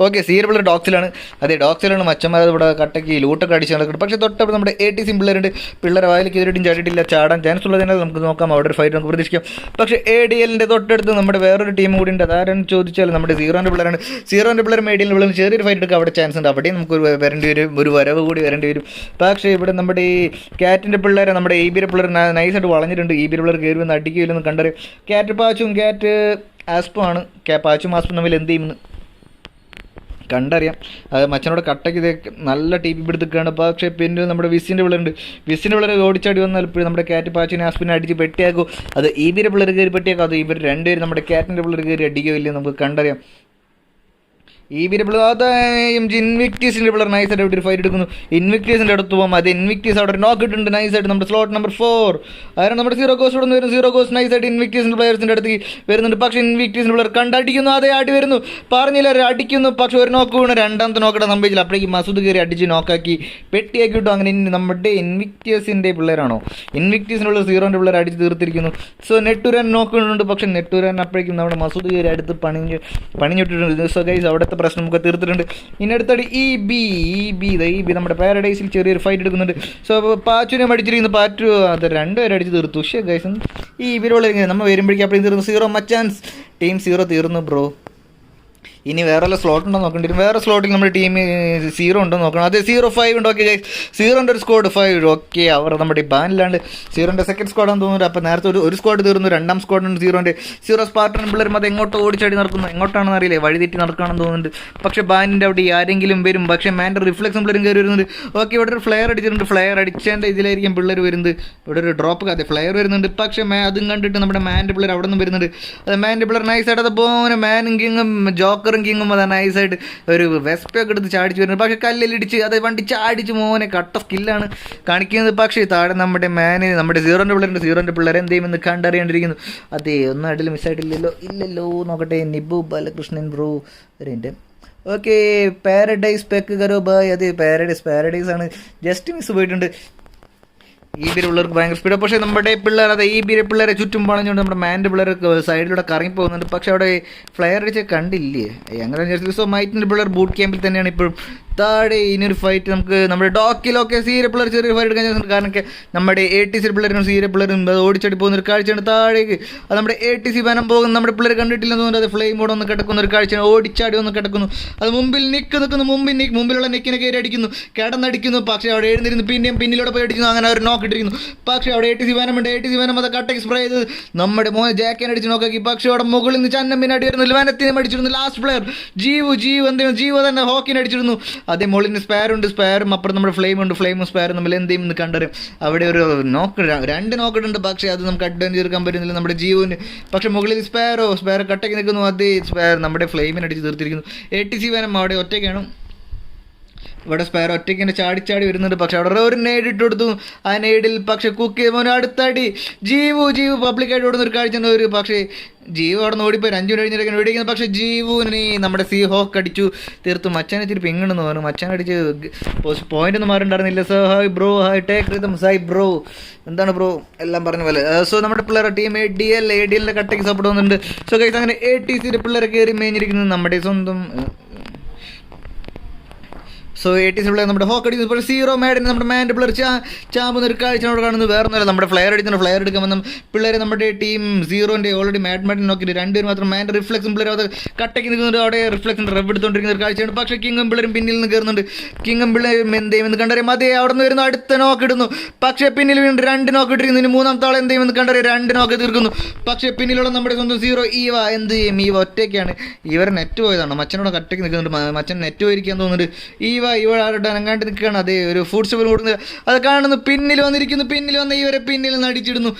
ഓക്കെ, സീരിയൽ പിള്ളേർ ഡോക്സിലാണ്. അതെ ഡോക്സിലാണ് മച്ചന്മാർ ഇവിടെ കട്ടയ്ക്ക് ലൂട്ടൊക്കെ അടിച്ച് നടക്കുന്നത്. പക്ഷേ തൊട്ടപ്പോൾ നമ്മുടെ ATC പിള്ളേരുണ്ട്. പിള്ളേർ വായിലേക്ക് എതിരിട്ടും ചാടിയിട്ടില്ല. ചാടാൻ ചാൻസ് ഉള്ളതിനാൽ നമുക്ക് നോക്കാം. അവിടെ ഒരു ഫൈറ്റ് നമുക്ക് പ്രതീക്ഷിക്കാം. പക്ഷേ ADLൻ്റെ തൊട്ടടുത്ത് നമ്മുടെ വേറൊരു ടീം കൂടി ഉണ്ട്. അതാരെന്ന് ചോദിച്ചാൽ നമ്മുടെ സീറോൻ്റെ പിള്ളേരാണ്. സീറോൻ്റെ പിള്ളേർ ADL പിള്ളേർ ചെറിയൊരു ഫൈറ്റ് എടുക്കുക അവിടെ ചാൻസ് ഉണ്ട്. അവിടെയും നമുക്ക് വരേണ്ടി വരും, ഒരു വരവ് കൂടി വരേണ്ടി വരും. പക്ഷേ ഇവിടെ നമ്മുടെ ഈ കാറ്റിൻ്റെ പിള്ളേരെ നമ്മുടെ EB പിള്ളേർ നൈസായിട്ട് വളഞ്ഞിട്ടുണ്ട്. EB പിള്ളേർ കയറി വന്ന് അടിക്കുകയില്ലെന്ന് കണ്ടറിയാം. കാറ്റ് ആസ്പോ ആണ്. പാച്ചും ആസ്പും തമ്മിൽ എന്ത് ചെയ്യുമെന്ന് കണ്ടറിയാം. അത് മച്ചനോട് കട്ടയ്ക്ക് നല്ല TP എടുത്തിരിക്കുകയാണ്. പക്ഷേ പിന്നെ നമ്മുടെ വിസിൻ്റെ പിള്ളേരുണ്ട്. വിസിൻ്റെ പിള്ളേർ ഓടിച്ചാടി വന്നാൽ ഇപ്പോഴും നമ്മുടെ കാറ്റ് പാച്ചിനെ ആസ്പിനെ അടിച്ച് പെട്ടിയാക്കും. അത് EB പിള്ളേർ കയറി പെട്ടിയാക്കും. അത് ഇവർ 2 പേര് നമ്മുടെ കാറ്റിൻ്റെ പിള്ളേർ കയറി അടിക്കുകയോ ഇല്ലെന്ന് നമുക്ക് കണ്ടറിയാം. EB പിള്ളേർ അതായും ഇൻവിക്ടീസിൻ്റെ പിള്ളേർ നൈസായിട്ട് അവിടെ ഒരു ഫൈറ്റ് എടുക്കുന്നു. ഇൻവിക്ടീസിൻ്റെ അടുത്ത് പോകുമ്പോൾ അത് ഇൻവിക്ടീസ് അവിടെ ഒരു നോക്ക് ഇട്ടുണ്ട് നൈസായിട്ട്. നമ്മുടെ സ്ലോട്ട് നമ്പർ 4 ആരാണ് നമ്മുടെ സീറോ കോസ്റ്റ് ഇവിടെ നിന്ന് വരുന്നു. സീറോ കോസ്റ്റ് നൈസായിട്ട് ഇൻവിക്ടീസിൻ്റെ പ്ലെയേഴ്സിൻ്റെ അടുത്ത് വരുന്നുണ്ട്. പക്ഷേ ഇൻവിക്ടീസിൻ്റെ പിള്ളേർ കണ്ടടിക്കുന്നു. അതേ അടി വരുന്നു. പറഞ്ഞില്ല അടിക്കുന്നു. പക്ഷേ ഒരു നോക്ക് വീണ് രണ്ടാമത്തെ നോക്കിടെ സംഭവിച്ചില്ല. അപ്പോഴേക്ക് മസൂദ് കയറി അടിച്ച് നോക്കാക്കി പെട്ടിയാക്കി വിട്ടു. അങ്ങനെ നമ്മുടെ ഇൻവിക്ടീസിൻ്റെ പിള്ളേരാണോ ഇൻവിക്ടീസിനുള്ള സീറോൻ്റെ പിള്ളേർ അടിച്ച് തീർത്തിരിക്കുന്നു. സോ നെട്ടൂരാൻ നോക്കുന്നുണ്ട്. പക്ഷേ നെട്ടൂരാൻ അപ്പോഴേക്കും നമ്മുടെ മസൂദ് കയറി അടുത്ത് പണിഞ്ഞിട്ടിട്ടുണ്ട്. സോ ഗൈസ് അവിടുത്തെ പ്രശ്നം നമുക്ക് തീർത്തിട്ടുണ്ട്. ഇനി അടുത്തടി EB നമ്മുടെ പാരഡൈസിൽ ചെറിയൊരു ഫൈറ്റ് എടുക്കുന്നുണ്ട്. സോ പാച്ചുവിനെ അടിച്ചിരിക്കുന്നു. പാറ്റു അത് 2 പേര് അടിച്ച് തീർത്തു. പക്ഷേ ഗൈസ് ഇവരോട് നമ്മൾ വരുമ്പോഴേക്കും അപ്പോഴും തീർന്നു. 0 മച്ചാൻസ് ടീം 0 തീർന്നു ബ്രോ. ഇനി വേറെ വല്ല സ്ലോട്ട് ഉണ്ടോ നോക്കേണ്ടി വരും. വേറെ സ്ലോട്ടിൽ നമ്മുടെ ടീം 0 ഉണ്ടോ നോക്കണം. അതെ 0-5 ഉണ്ട്. ഓക്കെ ഗൈസ്, 0ൻ്റെ ഒരു സ്ക്വാഡ് 5. ഓക്കെ, അവർ നമ്മുടെ ബാനിലാണ്ട് 0ൻ്റെ സെക്കൻഡ് സ്ക്വാഡാണെന്ന് തോന്നുന്നു. അപ്പോൾ നേരത്തെ ഒരു സ്ക്വാഡ് തീർന്നു. 2ാം സ്ക്വാഡുണ്ട് 0 സ്പാർട്ടൻ പിള്ളേരും അത് എങ്ങോട്ടോ ഓടിച്ചാടി നടക്കുന്നു. എങ്ങോട്ടാണെന്ന് അറിയില്ലേ, വഴിതെറ്റി നടക്കുകയാണെന്ന് തോന്നുന്നുണ്ട്. പക്ഷേ ബാനിൻ്റെ അവിടെ ആരെങ്കിലും വരും. പക്ഷേ മാൻ്റെ റിഫ്ലെക്സും പിള്ളേരും കയറി വരുന്നുണ്ട്. ഓക്കെ, ഇവിടെ ഒരു ഫ്ലെയർ അടിച്ചിട്ടുണ്ട്. ഫ്ലെയർ അടിച്ചതിൻ്റെ ഇതിലായിരിക്കും പിള്ളേർ വരുന്നത്. ഇവിടെ ഒരു ഡ്രോപ്പ് അതെ ഫ്ലെയർ വരുന്നുണ്ട്. പക്ഷേ അതും കണ്ടിട്ട് നമ്മുടെ മാൻ്റെ പിള്ളേർ അവിടെ നിന്ന് വരുന്നുണ്ട്. അത് മാൻ്റെ പിള്ളേർ നൈസായിട്ട് അത് പോകുന്ന മാനും കിങ്ങും ജോക്കറും കിങ്ങും അത് നൈസായിട്ട് ഒരു വെസ്പൊക്കെ എടുത്ത് ചാടിച്ച് വരുന്നത്. പക്ഷേ കല്ലിലിടിച്ച് അത് വണ്ടി ചാടിച്ച് മോനെ കട്ട സ്കില്ലാണ് കാണിക്കുന്നത്. പക്ഷേ താഴെ നമ്മുടെ നമ്മുടെ സീറോൻ്റെ പിള്ളേർ എന്ത് ചെയ്യുമെന്ന് കണ്ടറിയേണ്ടിയിരിക്കുന്നു. അതെ ഒന്നും അടിയിൽ മിസ്സായിട്ടില്ലല്ലോ നോക്കട്ടെ. നിബു ബാലകൃഷ്ണൻ ബ്രോ എൻ്റെ ഓക്കെ. പാരഡൈസ് പെക്ക് കരോ ബായ്. അതെ പാരഡൈസ് ആണ്. ജസ്റ്റ് മിസ് പോയിട്ടുണ്ട്. ഈ ബി പിള്ളേർക്ക് ഭയങ്കര സ്പീഡ്. പക്ഷേ നമ്മുടെ പിള്ളേർ അത് ഈ ബി പിള്ളേരെ ചുറ്റും പണഞ്ഞുകൊണ്ട് നമ്മുടെ മാൻ്റെ പിള്ളേർ സൈഡിലൂടെ കറങ്ങി പോകുന്നുണ്ട്. പക്ഷേ അവിടെ ഫ്ലെയർ അടിച്ച് കണ്ടില്ലേ അങ്ങനെ വിചാരിച്ചു. സോ മൈറ്റിൻ്റെ പിള്ളേർ ബൂട്ട് ക്യാമ്പിൽ തന്നെയാണ് ഇപ്പോഴും. താഴെ ഇനിയൊരു ഫൈറ്റ് നമുക്ക് നമ്മുടെ ഡോക്കിലൊക്കെ സീരിയ പിള്ളേർ ചെറിയ ഫൈറ്റ് എടുക്കാൻ ചാൻസ്. കാരണം നമ്മുടെ ATC പിള്ളേരും സീരിയ പിള്ളേരും ഓടിച്ചടി പോകുന്ന ഒരു കാഴ്ചയാണ് താഴേക്ക്. അത് നമ്മുടെ ATC വനം പോകുന്ന നമ്മുടെ പിള്ളേർ കണ്ടിട്ടില്ലെന്ന് തോന്നുന്നു. അത് ഫ്ലെയിം മോഡ് ഒന്ന് കിടക്കുന്ന ഒരു കാഴ്ചയാണ്. ഓടിച്ചാടി ഒന്ന് കിടക്കുന്നു. അത് മുമ്പിൽ നിൽക്കുന്നു. മുമ്പിലുള്ള നെക്കിനെ കയറി അടിക്കുന്നു, കിടന്നടിക്കുന്നു. പക്ഷേ അവിടെ എഴുന്നിരുന്നു പിന്നെയും പിന്നിലൂടെ പോയി അടിക്കുന്നു. അങ്ങനെ അവർ നോക്ക് ഇട്ടിരിക്കുന്നു. പക്ഷേ അവിടെ ATC വനമുണ്ട്. ATC വനം അത് കട്ടക്ക് സ്പ്രേ ചെയ്ത് നമ്മുടെ മോനെ ജാക്കിനെ അടിച്ച് നോക്കാക്കി. പക്ഷേ അവിടെ മുകളിൽ നിന്ന് ചന്നമ്പിനെ അടി വരുന്നു. വനത്തിനെ അടിച്ചിരുന്നു. ലാസ്റ്റ് പ്ലെയർ ജീവ തന്നെ ഹോക്കിനെ അടിച്ചിരുന്നു. അതേ മുകളിൽ സ്പെയറുണ്ട്. സ്പെയറും അപ്പുറം നമ്മുടെ ഫ്ലെയിമും സ്പെയറും നമ്മൾ എന്ത് ചെയ്യുമെന്ന് കണ്ടറിയും. അവിടെ ഒരു രണ്ട് നോക്കിട്ടുണ്ട്. പക്ഷേ അത് നമുക്ക് അഡ്വാൻസ് എടുക്കാൻ പറ്റുന്നില്ല നമ്മുടെ ജീവന്. പക്ഷേ മുകളിൽ സ്പെയർ കട്ടയ്ക്ക് നിൽക്കുന്നു. അതേ സ്പെയർ നമ്മുടെ ഫ്ലെയിമിനെ അടിച്ച് തീർത്തിരിക്കുന്നു. ATC വനം അവിടെ ഒറ്റയ്ക്കാണ്. ഇവിടെ സ്പെയർ ഒറ്റയ്ക്ക് ചാടി വരുന്നുണ്ട്. പക്ഷെ അവിടെ ഒരു നെയ്ഡ് ഇട്ട് കൊടുത്തു. ആ നെയ്ഡിൽ പക്ഷെ കുക്ക് ചെയ്യുമ്പോൾ അടുത്തടി ജീവു പബ്ലിക്കായിട്ട് ഓടുന്ന ഒരു കാഴ്ച ഒരു. പക്ഷേ ജീവു അവിടെ നിന്ന് ഓടിപ്പോയി 5 മിനിറ്റ് കഴിഞ്ഞിട്ട് ഓടിക്കുന്നത്. പക്ഷേ ജീവുവിനെ നമ്മുടെ ഹോക്ക് അടിച്ചു തീർത്തു. മച്ചാനെ ഇച്ചിരി പിങ്ങണെന്ന് പറഞ്ഞു. മച്ചാൻ അടിച്ച് പോയിന്റ് ഒന്നും മാറിണ്ടായിരുന്നില്ല. So hi bro, hi take rhythm Sai bro, എന്താണ് ബ്രോ എല്ലാം പറഞ്ഞ പോലെ. സോ നമ്മുടെ പിള്ളേർ ടീം ADLൻ്റെ കട്ടയ്ക്ക് സപ്പോർട്ട് ചെയ്യുന്നുണ്ട്. സോ ഗൈസ് അങ്ങനെ ATC പിള്ളേരെ കയറി മേഞ്ഞിരിക്കുന്നത് നമ്മുടെ സ്വന്തം. സോ ATC പിള്ളേർ നമ്മുടെ ഹോക്ക് അടിക്കുന്നു. പക്ഷേ 0 മാഡിന് നമ്മുടെ മാൻ്റെ പിള്ളേർ ചാമ്പുന്ന ഒരു കാഴ്ചയോട് കാണുന്നത്. വേറെ ഒന്നുമല്ല, നമ്മുടെ ഫ്ലെയർ എടുക്കാൻ വന്ന പിള്ളേരെ നമ്മുടെ ടീം 0ൻ്റെ ഓൾറെഡി മാഡിനെ നോക്കിയിട്ട് 2 പേര് മാത്രം മാൻ്റെ റിഫ്ലക്സും പിള്ളേർ അത് കട്ടയ്ക്ക് നിൽക്കുന്നുണ്ട്. അവിടെ റിഫ്ലക്സിൻ്റെ റബ്ബ് എടുത്തുകൊണ്ടിരിക്കുന്ന ഒരു കാഴ്ചയാണ്. പക്ഷേ കിങ്ങും പിള്ളേരും പിന്നിൽ നിന്ന് കയറുന്നുണ്ട്. കിങ്ങും പിള്ളേരും എന്തെയ്യുമെന്ന് കണ്ടറിയാം. അതേ അവിടെ നിന്ന് വരുന്നു, അടുത്ത നോക്ക് ഇടുന്നു. പക്ഷേ പിന്നിൽ വീണ്ടും 2 നോക്ക് ഇട്ടിരിക്കുന്നു. ഇനി 3ാമത്തെ ആൾ എന്തെയ്യുമെന്ന് കണ്ടറിയാം. 2 നോക്ക് തീർക്കുന്നു. പക്ഷേ പിന്നിലുള്ള നമ്മുടെ സ്വന്തം 0 ഈവ എന്ത് ചെയ്യും? ഈവ ഒറ്റയ്ക്കാണ്. ഇവർ നെറ്റ് പോയതാണ്. മച്ചനോട് കട്ടയ്ക്ക് നിൽക്കുന്നുണ്ട്. മച്ചൻ നെറ്റ് പോയിരിക്കാൻ തോന്നുന്നുണ്ട്. ഈവ ആരുടെ അനങ്ങാണ്ട് നിൽക്കുകയാണ്. അതേ ഒരു ഫുഡ് സ്റ്റെപ്പ് കൊടുക്കുന്നത് അത് കാണുന്നു. പിന്നിൽ വന്ന് ഇവരെ പിന്നിൽ നിന്ന് അടിച്ചിടുന്നു.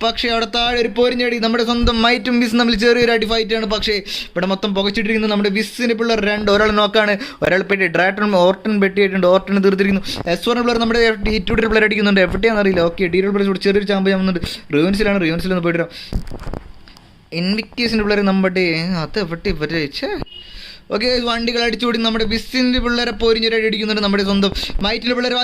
പക്ഷേ അവിടെ താഴെ ഒരു പോരിഞ്ഞടി. നമ്മുടെ സ്വന്തം മൈറ്റും വിസ് തമ്മിൽ ചെറിയൊരു അടി ഫൈറ്റാണ്. പക്ഷേ ഇവിടെ മൊത്തം പുകച്ചിട്ടിരിക്കുന്നു. നമ്മുടെ വിസിന് പിള്ളേർ ഒരാൾ നോക്കാണ്. ഒരാൾ പെട്ടി ഓർട്ടൺ പെട്ടിയായിട്ടുണ്ട്. ഓർട്ടൺ തീർത്തിരിക്കുന്നു. S1 പിള്ളേർ നമ്മുടെ T2 പിള്ളേർ അടിക്കുന്നുണ്ട്. എവിടെയാണെന്ന് അറിയില്ല. ഓക്കെ, D2 പിള്ളേർ ചെറിയൊരു ചാമ്പ് ചെയ്യുന്നുണ്ട്. റിവൻസിലൊന്ന് പോയിട്ട് ഇൻവിക്റ്റീസിൻ്റെ പിള്ളേർ നമ്മുടെ അത് എവിടെ ഓക്കെ. വണ്ടികൾ അടിച്ചുകൂടി നമ്മുടെ വിസിൻ്റെ പിള്ളേരെ പോരിഞ്ഞൊരടി അടിക്കുന്നുണ്ട്. നമ്മുടെ സ്വന്തം മൈറ്റിൻ്റെ പിള്ളേർ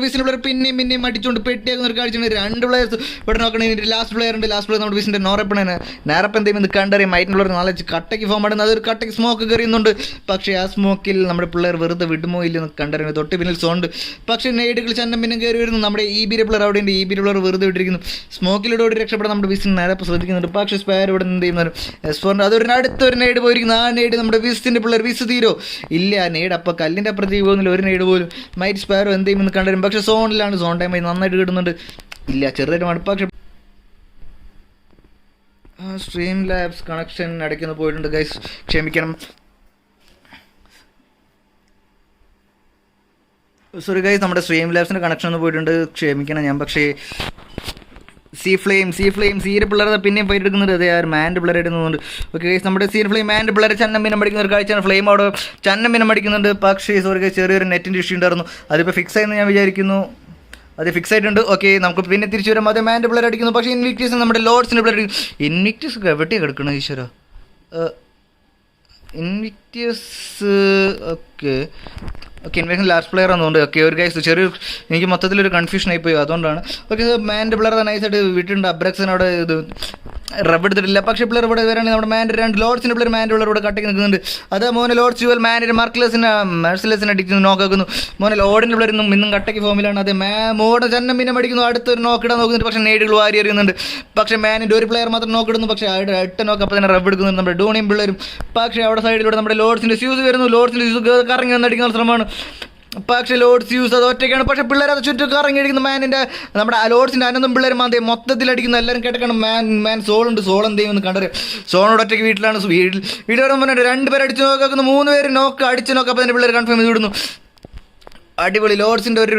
വിസിൻ്റെ പിള്ളേർ പിന്നെയും അടിച്ചുകൊണ്ട് പെട്ടിയാക്കുന്ന ഒരു കാഴ്ചയാണ്. 2 പ്ലേയേഴ്സ് ഇവിടെ നോക്കണമെങ്കിൽ ലാസ്റ്റ് പ്ലെയർ നമ്മുടെ വിസിൻ്റെ നോറപ്പനാണ്. നേരപ്പം എന്തെങ്കിലും കണ്ടറിയാം. മൈറ്റിൻ്റെ പിള്ളേർ നാളെ കട്ടയ്ക്ക് ഫോം ആടുന്നത്. അതൊരു കട്ടയ്ക്ക് സ്മോക്ക് കയറിയുന്നുണ്ട്. പക്ഷേ ആ സ്മോക്കിൽ നമ്മുടെ പിള്ളേർ വെറുതെ വിടുമോ ഇല്ലെന്ന് കണ്ടറിയുന്നത്. തൊട്ട് പിന്നിൽ സോണ്ട്. പക്ഷേ നെയ്ഡുകൾ പിന്നെ കയറി വരുന്നു. നമ്മുടെ EB പിള്ളേർ അവിടെ ഉണ്ട്. EB പിള്ളേർ വെറുതെ വിട്ടിരിക്കുന്നു. സ്മോക്കിലൂടെ ഓടി രക്ഷപ്പെടാൻ നമ്മുടെ വിസിന് നേരെ ശ്രദ്ധിക്കുന്നുണ്ട്. പക്ഷേ സ്പെയർ ഇവിടെ എന്ത് ചെയ്യുന്നത് S4 അതൊരു അടുത്തൊരു നെയ്ഡ് പോയിരിക്കുന്നു. ആ നെയ്ഡ് നമ്മുടെ വിസിൻ്റെ പിള്ളേർ വിസ് തീരോ ഇല്ല. നെയ്ഡ് അപ്പോൾ കല്ലിൻ്റെ അപ്പുറത്തേക്ക് പോകുന്നില്ല. ഒരു നെയ്ഡ് പോലും. മൈറ്റ് സ്പെയറോ എന്ത് ചെയ്യുമെന്ന് കണ്ടുവരും. പക്ഷേ സോണിലാണ്. സോൺ ടൈം നന്നായിട്ട് കിട്ടുന്നുണ്ട്. ഇല്ല, ചെറുതായിട്ട് മടുപ്പ്. പക്ഷേ സ്ട്രീം ലാബ്സ് കണക്ഷൻ ഇടയ്ക്കൊന്ന് പോയിട്ടുണ്ട് ഗൈസ്, ക്ഷമിക്കണം. സോറി ഗൈസ്, നമ്മുടെ സ്ട്രീം ലാബ്സിൻ്റെ കണക്ഷൻ ഒന്ന് പോയിട്ടുണ്ട്, ക്ഷമിക്കണം ഞാൻ. പക്ഷേ സീ ഫ്ലെയിം സീരെ പിള്ളേർ പിന്നെയും ഫൈറ്റ് എടുക്കുന്നുണ്ട്. അതേ ആ മാൻ്റെ പിള്ളേർ എടുക്കുന്നുണ്ട്. ഓക്കെ ഗൈസ്, നമ്മുടെ സീ ഫ്ലെയിം മാൻ്റെ പിള്ളേരെ ചന്നമ്പിനം അടിക്കുന്ന ഒരു കാഴ്ചയാണ്. ഫ്ലെയിം അവിടെ ചന്നമ്പിനം അടിക്കുന്നുണ്ട്. പക്ഷേ സോറി ഗൈസ്, ചെറിയൊരു നെറ്റിൻ്റെ ഇഷ്യൂ ഉണ്ടായിരുന്നു. അതിപ്പോൾ ഫിക്സ് ആയെന്ന് ഞാൻ വിചാരിക്കുന്നു. അത് ഫിക്സ് ആയിട്ടുണ്ട്. ഓക്കെ, നമുക്ക് പിന്നെ തിരിച്ചു വരാം. അതേ മാൻ്റെ പിള്ളേർ അടിക്കുന്നു. പക്ഷേ ഇൻവിക്റ്റീസ് നമ്മുടെ ലോർഡ്സിൻ്റെ പിള്ളേർ അടിക്കുന്നു. ഇൻവിക്റ്റീസ് എവിടെയാണ് കിടക്കണം ഈശ്വര? ഇൻവിക്റ്റീസ് ഓക്കെ ഇൻവേഷൻ ലാസ്റ്റ് പ്ലെയർ ആണെന്നുണ്ട്. ഓക്കെ, ഒരു ഗൈസ് ചെറിയൊരു എനിക്ക് മൊത്തത്തിലൊരു കൺഫ്യൂഷൻ ആയിപ്പോയി, അതുകൊണ്ടാണ്. ഓക്കെ, മാൻ്റെ പിള്ളേർ നൈസായിട്ട് വിട്ടിട്ടുണ്ട്. അബ്രക്സിനോട് ഇത് റബ്ബ് എടുത്തിട്ടില്ല. പക്ഷേ പിള്ളേർ ഇവിടെ വരാണെങ്കിൽ നമ്മുടെ മാൻ്റെ 2 ലോർഡ്സിൻ്റെ പിള്ളേർ മാൻ്റെ പിള്ളേർ ഇവിടെ കട്ടയ്ക്ക് നിൽക്കുന്നുണ്ട്. അത് മോനെ ലോർഡ്സ് ജുവൽ മാൻ്റെ മെർസിലസിനെ അടിക്കുന്നു, നോക്കുന്നു. മോനെ ലോഡിൻ്റെ പിള്ളേർ ഇന്നും കട്ടയ്ക്ക് ഫോമിലാണ്. അത് മോടെ ചന്നം പിന്നെ അടിക്കുന്നു. അടുത്തൊരു നോക്കിടാൻ നോക്കുന്നുണ്ട്. പക്ഷേ നെയ്ഡുകൾ വാരി എറിയുന്നുണ്ട്. പക്ഷേ മാനിൻ്റെ ഒരു പ്ലെയർ മാത്രം നോക്കിടുന്നു. പക്ഷേ 8 നോക്ക് അപ്പോൾ തന്നെ റബ്ബ് എടുക്കുന്നുണ്ട് നമ്മുടെ ഡോണിയും പിള്ളേരും. പക്ഷേ അവിടെ സൈഡിലൂടെ നമ്മുടെ ലോർഡ്സിൻ്റെ സ്യൂസ് വരുന്നു. ലോർഡ്സിൻ്റെ സ്യൂസ് കറങ്ങി വന്നടിക്കുന്ന ശ്രമമാണ്. പക്ഷേ ലോഡ്സ് യൂസ് അത് ഒറ്റയ്ക്കാണ്. പക്ഷേ പിള്ളേർ അത് ചുറ്റും കറങ്ങി അടിക്കുന്നു. മാനിൻ്റെ നമ്മുടെ ലോഡ്സിൻ്റെ അനന്തും പിള്ളേരും മാന്തേ മൊത്തത്തിൽ അടിക്കുന്നു. എല്ലാവരും കേട്ടേക്കണം. മാൻ സോളുണ്ട്. സോൾ എന്ത് ചെയ്യുമെന്ന് കണ്ടറിയാം. സോണോട് ഒറ്റയ്ക്ക് വീട്ടിലാണ്. വീട്ടിൽ വരുമ്പോൾ 2 പേര് അടിച്ച് നോക്കുന്നു. 3 പേര് അടിച്ച് നോക്കാം. അപ്പോൾ തന്നെ പിള്ളേർ കൺഫേം ചെയ്ത് വിടുന്നു. അടിപൊളി. ലോർഡ്സിൻ്റെ ഒരു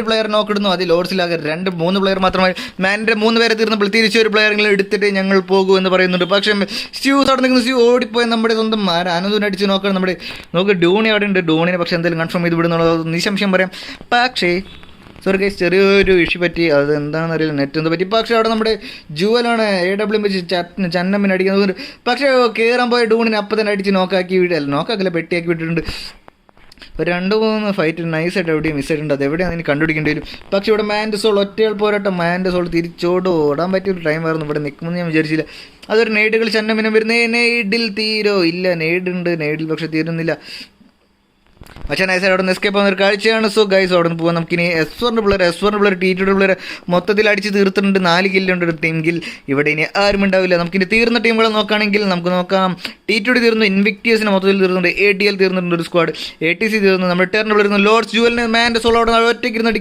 പ്ലെയർ നോക്കിടുന്നു. അത് ലോർഡ്സിലാകെ 2-3 പ്ലെയർ മാത്രമായി. മാനിൻ്റെ 3 പേരെ തീർന്നപ്പോൾ തിരിച്ച് ഒരു പ്ലെയറെങ്കിലും എടുത്തിട്ട് ഞങ്ങൾ പോകൂ എന്ന് പറയുന്നുണ്ട്. പക്ഷേ സ്യൂസ് അവിടെ നിൽക്കുന്നു. സ്യൂ ഓടിപ്പോയി നമ്മുടെ സ്വന്തം അനന്തുവിനെ അടിച്ച് നോക്കണം. നമുക്ക് ഡൂണി അവിടെ ഉണ്ട്. ഡൂണിനെ പക്ഷേ എന്തെങ്കിലും കൺഫേം ചെയ്ത് വിടുന്നുള്ളത് നിശംശം പറയാം. പക്ഷേ സോറി ഗൈസ്, ചെറിയൊരു ഇഷ്യൂ പറ്റി. അത് എന്താണെന്ന് അറിയില്ല, നെറ്റ് എന്ത് പറ്റി. പക്ഷേ അവിടെ നമ്മുടെ ജുവലാണ് AW വെച്ച് ചന്നമ്മിനെ അടിക്കുന്നത്. പക്ഷേ കയറാൻ പോയ ഡൂണിനെ അപ്പം തന്നെ അടിച്ച് നോക്കാക്കില്ല, പെട്ടിയാക്കി വിട്ടിട്ടുണ്ട്. ഒരു 2-3 ഫൈറ്റ് നൈസായിട്ട് എവിടെയും മിസ്സായിട്ടുണ്ട്. അത് എവിടെയാണ് എനിക്ക് കണ്ടുപിടിക്കേണ്ടി വരും. പക്ഷേ ഇവിടെ മാൻ്റെ സോൾ ഒറ്റയാൾ പോരാട്ടം. മാൻ്റെ സോൾ ഓടാൻ പറ്റിയൊരു ടൈമായിരുന്നു. ഇവിടെ നിൽക്കുമെന്ന് ഞാൻ വിചാരിച്ചില്ല. അതൊരു നെയ്ഡുകൾ ചന്നമിനം വരുന്നേ. നെയ്ഡിൽ തീരോ ഇല്ല, നെയ്ഡുണ്ട്, നെയ്ഡിൽ പക്ഷെ തീരുന്നില്ല. പക്ഷേ നൈസായിട്ട് അവിടെ നിന്ന് എസ്കേപ്പ് ആവുന്ന ഒരു കാഴ്ചയാണ്. സോ ഗൈസ് അവിടെ നിന്ന് പോകാൻ നമുക്കിനി S4 പിള്ളേർ T2 പിള്ളേർ മൊത്തത്തിൽ അടിച്ച് തീർത്തിട്ടുണ്ട്. 4 കില്ലുണ്ട് ഒരു ടീം കിൽ. ഇവിടെ ഇനി ആരും ഉണ്ടാവില്ല. നമുക്കിനി തീർന്ന ടീമുകളെ നോക്കുകയാണെങ്കിൽ നമുക്ക് നോക്കാം. T2 തീർന്നു, ഇൻവിക്റ്റിയസിന് മൊത്തത്തിൽ തീർന്നുണ്ട്, ATL തീർന്നിട്ടുണ്ട് ഒരു സ്ക്വാഡ്, ATC തീർന്നു, നമ്മുടെ ടേറിന് വരുന്നു, ലോർഡ്സ് ജുവലിന് മാൻ്റെ സോൾ അവിടെ ഒറ്റയ്ക്ക് ഇരുന്ന്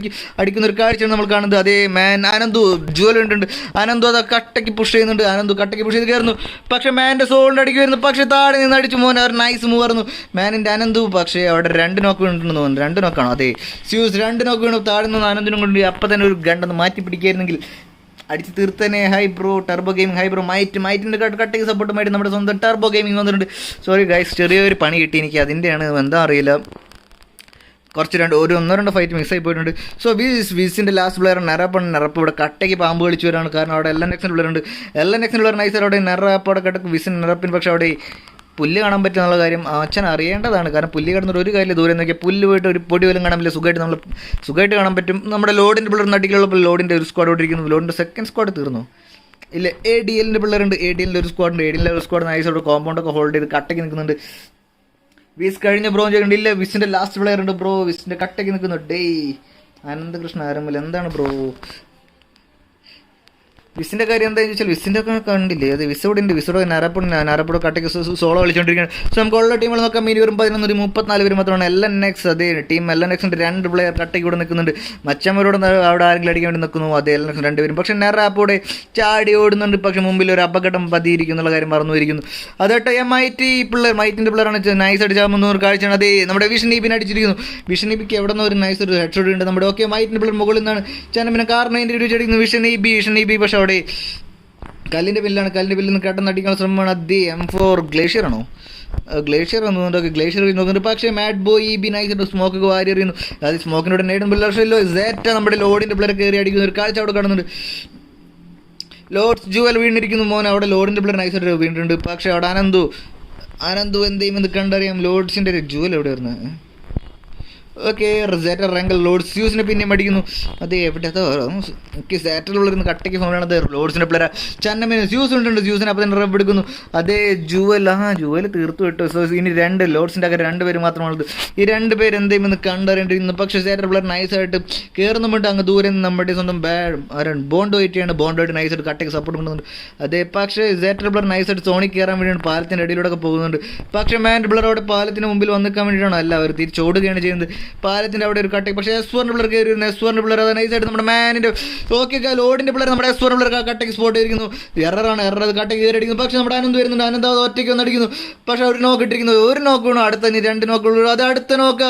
അടിക്കുന്ന ഒരു കാഴ്ചയാണ് നമ്മൾ കാണുന്നത്. അതേ മാൻ അനന്തു ജുവൽ ഉണ്ട്. അനന്തു അത് കട്ടയ്ക്ക് പുഷ് ചെയ്യുന്നുണ്ട്. കട്ടയ്ക്ക് പുഷ് ചെയ്ത് കയറുന്നു. പക്ഷേ മാൻ്റെ സോളിൻ്റെ അടിക്ക് വരുന്നു. പക്ഷേ താഴെ നിന്ന് അടിച്ചു മോൻ. അവർ നൈസ് മൂവ് ആയിരുന്നു മാനിൻ്റെ അനന്തു. പക്ഷേ അവിടെ 2 നോക്ക് വീണിട്ടുണ്ടെന്ന് തോന്നുന്നു. 2 നോക്കാണോ? അതെ, സ്യൂസ് 2 നോക്ക് വീണു. താഴെ നിന്ന് അനന്തിനും കൊണ്ട് അപ്പം തന്നെ ഒരു ഗണ്ടൊന്ന് മാറ്റി പിടിക്കായിരുന്നെങ്കിൽ അടിച്ച് തീർത്തന്നെ. Hi bro turbo gaming, hi bro മൈറ്റിൻ്റെ കട്ടയ്ക്ക് സപ്പോർട്ടുമായിട്ട് നമ്മുടെ സ്വന്തം ടർബോ ഗെയിമിംഗ് വന്നിട്ടുണ്ട്. സോറി ഗൈസ്, ചെറിയൊരു പണി കിട്ടി എനിക്ക്. അതിൻ്റെയാണ് എന്താ അറിയില്ല. കുറച്ച് 1-2 ഫൈറ്റ് മിസ്സായി പോയിട്ടുണ്ട്. സോ വിസിൻ്റെ ലാസ്റ്റ് പ്ലെയർ നെറപ്പ് ഇവിടെ കട്ടയ്ക്ക് പാമ്പ് കളിച്ചു വരാണ്. കാരണം അവിടെ LNX പ്ലെയർ ഉണ്ട്. LNX പ്ലെയർ നൈസ് അവിടെ നെറപ്പ് അവിടെ കട്ടക്ക് വിസിൻ നെറപ്പിന്. പക്ഷേ അവിടെ പുല്ല് കാണാൻ പറ്റുന്നുള്ള കാര്യം അച്ഛൻ അറിയേണ്ടതാണ്. കാരണം പുല്ല് കിടന്നിട്ട് ഒരു കാര്യം ദൂരെ നോക്കിയാൽ പുല്ല് പോയിട്ട് ഒരു പൊടി പോലും കാണാൻ പറ്റില്ല. സുഖമായിട്ട് കാണാൻ പറ്റും. നമ്മുടെ ലോഡിൻ്റെ പിള്ളേർ നടിക്കുള്ളപ്പോൾ ലോഡിൻ്റെ ഒരു സ്ക്വാഡ് ഓടിയിരിക്കുന്നു. ലോഡിൻ്റെ സെക്കൻഡ് സ്ക്വാഡ് തീർന്നു. ഇല്ല, ADLൻ്റെ പിള്ളേരുണ്ട്. ADLൻ്റെ ഒരു സ്ക്വാഡുണ്ട്. ADLൻ്റെ ഒരു സ്ക്വാഡ് നൈസോട് കോമ്പൗണ്ടൊക്കെ ഹോൾഡ് ചെയ്ത് കട്ടയ്ക്ക് നിൽക്കുന്നുണ്ട്. വിസ് കഴിഞ്ഞ ബ്രോ ചെയ്യുന്നുണ്ട്. ഇല്ല, വിസിൻ്റെ ലാസ്റ്റ് പ്ലെയർ ഉണ്ട് ബ്രോ. വിസിൻ്റെ കട്ടയ്ക്ക് നിൽക്കുന്നു. അനന്തകൃഷ്ണ ആരംഭില്ല. എന്താണ് ബ്രോ വിസിൻ്റെ കാര്യം എന്താണെന്ന് ചോദിച്ചാൽ വിസിൻ്റെ ഒക്കെ കണ്ടില്ലേ? അത് വിസോടെ ഉണ്ട്. വിസോടെ നരപ്പോട് കട്ടയ്ക്ക് സോളോ കളിച്ചുകൊണ്ടിരിക്കുകയാണ്. സോ നമുക്ക് ഉള്ള ടീമുകൾ നോക്കാം. ഇനി വെറും 34 പേര് മാത്രമാണ്. LNX അതേ ടീം LNXൻ്റെ 2 പ്ലെയർ കട്ടയ്ക്ക് ഇവിടെ നിൽക്കുന്നുണ്ട്. മച്ചമ്മരോട് അവിടെ ആരെങ്കിലും അടിക്കാൻ വേണ്ടി നിൽക്കുന്നു. അതേ LNX 2 പേരും. പക്ഷേ നെറാപ്പോടെ ചാടി ഓടുന്നുണ്ട്. പക്ഷേ മുമ്പിൽ ഒരു അപകടം പതിയിരിക്കുന്നുള്ള കാര്യം മറന്നുപോയിരിക്കുന്നു. അതേട്ടോ മൈറ്റിൻ്റെ പിള്ളേരാണ് നൈസ് അടിച്ചാൽ ഒരു കാഴ്ചയാണ്. അതേ നമ്മുടെ വിഷൻ ഈബിനെ അടിച്ചിരിക്കുന്നു. വിഷൻ ഈബിക്ക് എവിടെ നിന്ന് ഒരു നൈസ് ഒരു ഹെഡ് ഷോട്ട് ഉണ്ട്. നമ്മുടെ മൈറ്റിൻ്റെ പിള്ളേർ മുകളിൽ നിന്നാണ് ചനമിനെ കാരണം അടിക്കുന്നു. വിഷൻ ഈബി പക്ഷേ അവിടെ കല്ലിൻ്റെ ബില്ലാണ്. കല്ലിൻ്റെ ബില്ലിൽ നിന്ന് കട്ടന്ന് അടിക്കാനുള്ള ശ്രമമാണ്. അതേ M4 ഗ്ലേഷ്യർ ആണോ? ഗ്ലേഷ്യർ വന്നുകൊണ്ടൊക്കെ ഗ്ലേഷ്യർ നോക്കുന്നുണ്ട്. പക്ഷേ മാറ്റ് ബോയ് ബി നൈസ് സ്മോക്ക് വാരി എറിയുന്നു. അത് സ്മോക്കിനോട് നേടും പിള്ളേർഷല്ലോ. സെറ്റ നമ്മുടെ ലോഡിൻ്റെ പിള്ളേർ കയറി അടിക്കുന്ന ഒരു കാഴ്ച അവിടെ കാണുന്നുണ്ട്. ലോഡ്സ് ജുവൽ വീണിരിക്കുന്നു മോൻ. അവിടെ ലോഡിൻ്റെ പിള്ളേർ നൈസായിട്ട് വീണിട്ടുണ്ട്. പക്ഷേ അവിടെ അനന്തു എന്ത് ചെയ്യുമെന്ന് കണ്ടറിയാം. ലോഡ്സിൻ്റെ ജുവൽ എവിടെ വരുന്നത്? ഓക്കെ, സാറ്റർ റാങ്കൽ ലോഡ്സ് സ്യൂസിനെ പിന്നെയും അടിക്കുന്നു. അതെ, എവിടെ ഓക്കെ സാറ്ററിലുള്ളിരുന്ന് കട്ടയ്ക്ക് ഫോണാണത്. ലോഡ്സിൻ്റെ പ്ലെയർ ചന്നമിന് സ്യൂസ് ഉണ്ട്. സ്യൂസിനെ അപ്പം തന്നെ റബ്ബ് എടുക്കുന്നു. അതേ ജുവൽ തീർത്തു കിട്ടും. സോ ഇനി 2 ലോഡ്സിൻ്റെ അകത്ത് 2 പേര് മാത്രമാണുള്ളത്. ഈ 2 പേര് എന്ത് ചെയ്യുമെന്ന് കണ്ടറിയേണ്ടിരിക്കുന്നു. പക്ഷേ സാറ്റർ പ്ലെയർ നൈസായിട്ട് കയറുന്നുമുണ്ട്. അങ്ങ് ദൂരെ നിന്ന് നമ്മുടെ സ്വന്തം ബോണ്ടോയിട്ട് നൈസായിട്ട് കട്ടയ്ക്ക് സപ്പോർട്ട് കൊണ്ടുവന്നുണ്ട്. അതേ, പക്ഷേ സാറ്റർ പ്ലെയർ നൈസായിട്ട് സോണിക്ക് കയറാൻ വേണ്ടിയാണ് പാലത്തിൻ്റെ ഇടയിലൂടെ പോകുന്നുണ്ട്. പക്ഷേ മാൻ്റെ പ്ലെയർ അവിടെ പാലത്തിന് മുമ്പിൽ വന്ന് നിൽക്കാൻ വേണ്ടിയിട്ടാണ്. അല്ല, അവർ തിരിച്ചോടുകയാണ് ചെയ്യുന്നത്. പാലത്തിൻ്റെ അവിടെ ഒരു കട്ടയ്ക്ക്. പക്ഷേ S4 പിള്ളേർ കയറി വരുന്നു. S4 പിള്ളേർ അത് നൈസായിട്ട് നമ്മുടെ മാനിൻ്റെ ലോഡിൻ്റെ പിള്ളേർ നമ്മുടെ S4 പിള്ളേർ കട്ടയ്ക്ക് സ്പോട്ട് ചെയ്തിരിക്കുന്നു. എറർ അത് കട്ടയ്ക്ക് കയറി അടിക്കുന്നു. പക്ഷേ നമ്മുടെ അനന്ത് വരുന്നുണ്ട്. അനന്ത് അത് ഒറ്റയ്ക്ക് വന്ന് അടിക്കുന്നു. പക്ഷേ ഒരു നോക്ക് ഇട്ടിരിക്കുന്നു. ഒരു നോക്ക് വേണം. അടുത്ത 2 നോക്കുള്ളൂ. അത് അടുത്ത നോക്ക്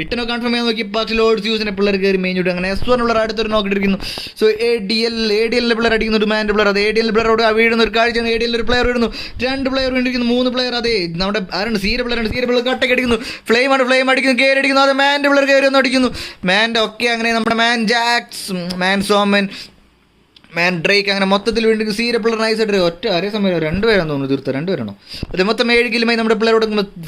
ഇട്ട് കൺഫേം ചെയ്യാൻ നോക്കി. പക്ഷേ ലോഡ് സ്യൂസിനെ പിള്ളേർ കയറി മേഞ്ഞിട്ട് അങ്ങനെ S4 പിള്ളേർ അടുത്തൊരു നോക്ക് ഇട്ടിരിക്കുന്നു. സോ ADLൻ്റെ പിള്ളേർ അടിക്കുന്നു. മാൻ്റെ പിള്ളേർ അത് ADL പിള്ളേരോട് വീഴുന്ന ഒരു കാഴ്ചയാണ്. ADL ഒരു പ്ലെയർ വീഴുന്നു. 2 പ്ലെയർ വീണ്ടിരിക്കുന്നു. 3 പ്ലെയർ അതേ നമ്മുടെ ആരാണ് സീര പിള്ളേർ കട്ടയ്ക്ക് അടിക്കുന്നു. ഫ്ലെയിം അടിക്കുന്നു. കയറിടിക്കുന്നു. അത് മാൻ്റെ പിള്ളേർ കയറി ഒന്ന് അടിക്കുന്നു. മാൻ്റെ ഒക്കെ അങ്ങനെ നമ്മുടെ മാൻ സോമൻ ഡ്രേക്ക് അങ്ങനെ മൊത്തത്തിൽ വേണ്ടി സീര പിള്ളേർ നൈസായിട്ട് ഒറ്റ അതേ സമയം 2 പേരാണെന്ന് തോന്നുന്നു. തീർത്ത 2 പേരാണോ? അത് മൊത്തം 7 കിലുമായി നമ്മുടെ പിള്ളേരോട്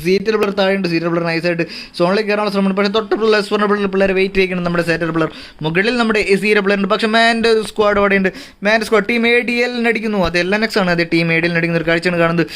സീറ്റർ പിള്ളേർ താഴെയുണ്ട്. സീറ്റർ പിള്ളേർ നൈസായിട്ട് സോണിലേക്ക് കയറാനുള്ള ശ്രമമാണ്. പക്ഷേ തൊട്ട് പിള്ളേർ വെയിറ്റ് ചെയ്യണം. നമ്മുടെ സേറ്റർ പിള്ളേർ മുകളിൽ നമ്മുടെ സീര പിള്ളേരുണ്ട്. പക്ഷേ മാൻ്റെ സ്ക്വാഡ് അവിടെയുണ്ട്. മാൻ്റെ സ്ക്വാഡ് ടീം ADL അടിക്കുന്നു. അത് LNX ആണ്. അത് ടീം ADL അടിക്കുന്ന ഒരു കാഴ്ചയാണ് കാണുന്നത്.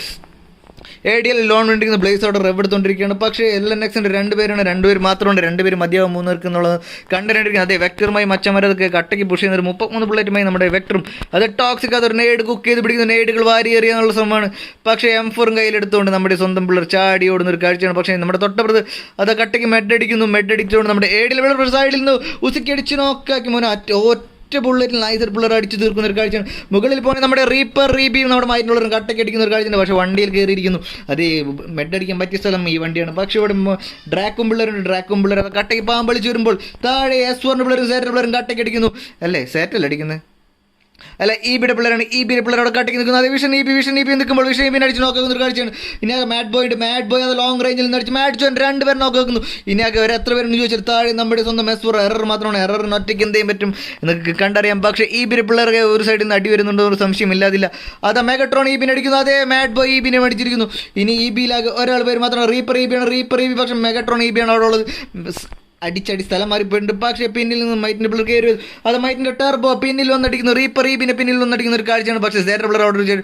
ADL ലോൺ വേണ്ടിയിരിക്കുന്ന ബ്ലേസ് അവിടെ റെവ് എടുത്തുകൊണ്ടിരിക്കുകയാണ്. പക്ഷേ LNXൻ്റെ 2 പേരാണ്. 2 പേര് മാത്രമുണ്ട്. 2 പേര് മതിയാവും 3 പേർക്ക് എന്നുള്ളത് കണ്ടിരിക്കുന്നത്. അതേ വെക്ടറുമായി മച്ചന്മാരതൊക്കെ കട്ടയ്ക്ക് പുഷ് ചെയ്യുന്ന ഒരു 33 ബുള്ളറ്റുമായി നമ്മുടെ വെക്ടറും അത് ടോക്സിക് അതൊരു നേട് കുക്ക് ചെയ്ത് പിടിക്കുന്ന നേടുകൾ വാരി എറിയാന്നുള്ള ശ്രമമാണ്. പക്ഷേ M4 കയ്യിലെടുത്തുകൊണ്ട് നമ്മുടെ സ്വന്തം പിള്ളേർ ചാടി ഓടുന്ന ഒരു കാഴ്ചയാണ്. പക്ഷേ നമ്മുടെ തൊട്ടപ്പുറത്ത് അത് കട്ടയ്ക്ക് മെഡടിച്ചുകൊണ്ട് നമ്മുടെ ADL സൈഡിൽ നിന്ന് ഉസുക്കി അടിച്ച് നോക്കാക്കി മോനെ ഒറ്റ ബുള്ളറ്റിൽ നൈസർ പിള്ളേർ അടിച്ച് തീർക്കുന്ന ഒരു കാഴ്ചയാണ്. മുകളിൽ പോകണേ നമ്മുടെ റീബിയും നമ്മുടെ മൈറ്റിനുള്ളവരും കട്ടയ്ക്ക് അടിക്കുന്ന ഒരു കാഴ്ചയാണ്. പക്ഷേ വണ്ടിയിൽ കയറിയിരിക്കുന്നു. അത് മെഡടിക്കാൻ പറ്റിയ സ്ഥലം ഈ വണ്ടിയാണ്. പക്ഷേ ഇവിടെ ഡ്രാക്കും പിള്ളേർ കട്ടയ്ക്ക് പാമ്പളിച്ച് വരുമ്പോൾ താഴെ S4 പിള്ളേരും സേറ്റർ പിള്ളേരും കട്ടയ്ക്ക് അടിക്കുന്നു. അല്ലേ, സേറ്റല്ലേ അടിക്കുന്നത്? അല്ല ബിയുടെ പിള്ളേരാണ് ബിയുടെ പിള്ളേരോട് കട്ടിക്ക് നിൽക്കുന്നത്. അത് വിഷൻ ഇ ബി നിൽക്കുമ്പോൾ വിഷൻ ഇ അടിച്ച് നോക്കുന്ന ഒരു കാഴ്ചയാണ്. ഇനി മാറ്റ് ബോയ് അത് ലോങ് റേഞ്ചിൽ നിന്ന് അടിച്ച് മാറ്റ് ജോൻ 2 പേർ നോക്കി വെക്കുന്നു. ഇനി അവർ എത്ര പേരെന്ന് ചോദിച്ചാൽ താഴെ നമ്മുടെ സ്വന്തം എസ്ഫോർ എറർ മാത്രമാണ്. എററിന് ഒറ്റയ്ക്ക് എന്ത് ചെയ്യാൻ പറ്റും എന്നൊക്കെ കണ്ടറിയാം. പക്ഷേ ബിയുടെ പിള്ളേർക്ക് ഒരു സൈഡിൽ നിന്ന് അടി വരുന്നുണ്ടോ ഒരു സംശയം ഇല്ലാതില്ല. അത് മെഗട്രോൺ ബിനെ അടിക്കുന്നു. അതേ മാറ്റ് ബോയ് ബിനെ അടിച്ചിരിക്കുന്നു. ഇനി ബിയിലാകെ ഒരാൾ പേര് മാത്രമാണ് റീപ്പർ ഇ ബി. പക്ഷേ മെഗട്രോൺ ബിയാണ് അവിടെ ഉള്ളത്. അടിച്ചടി സ്ഥലം മാറിപ്പോയിട്ടുണ്ട്. പക്ഷേ പിന്നിൽ നിന്ന് മൈറ്റിൻ്റെ പിള്ളേർ കയറി അത് മൈറ്റിൻ്റെ ടർബോ പിന്നിൽ വന്നടിക്കുന്നു. റീപ്പർ ബിനെ പിന്നിൽ വന്നടിക്കുന്ന ഒരു കാഴ്ചയാണ്. പക്ഷേ സേറ്റർ പിള്ളേർ അവിടെ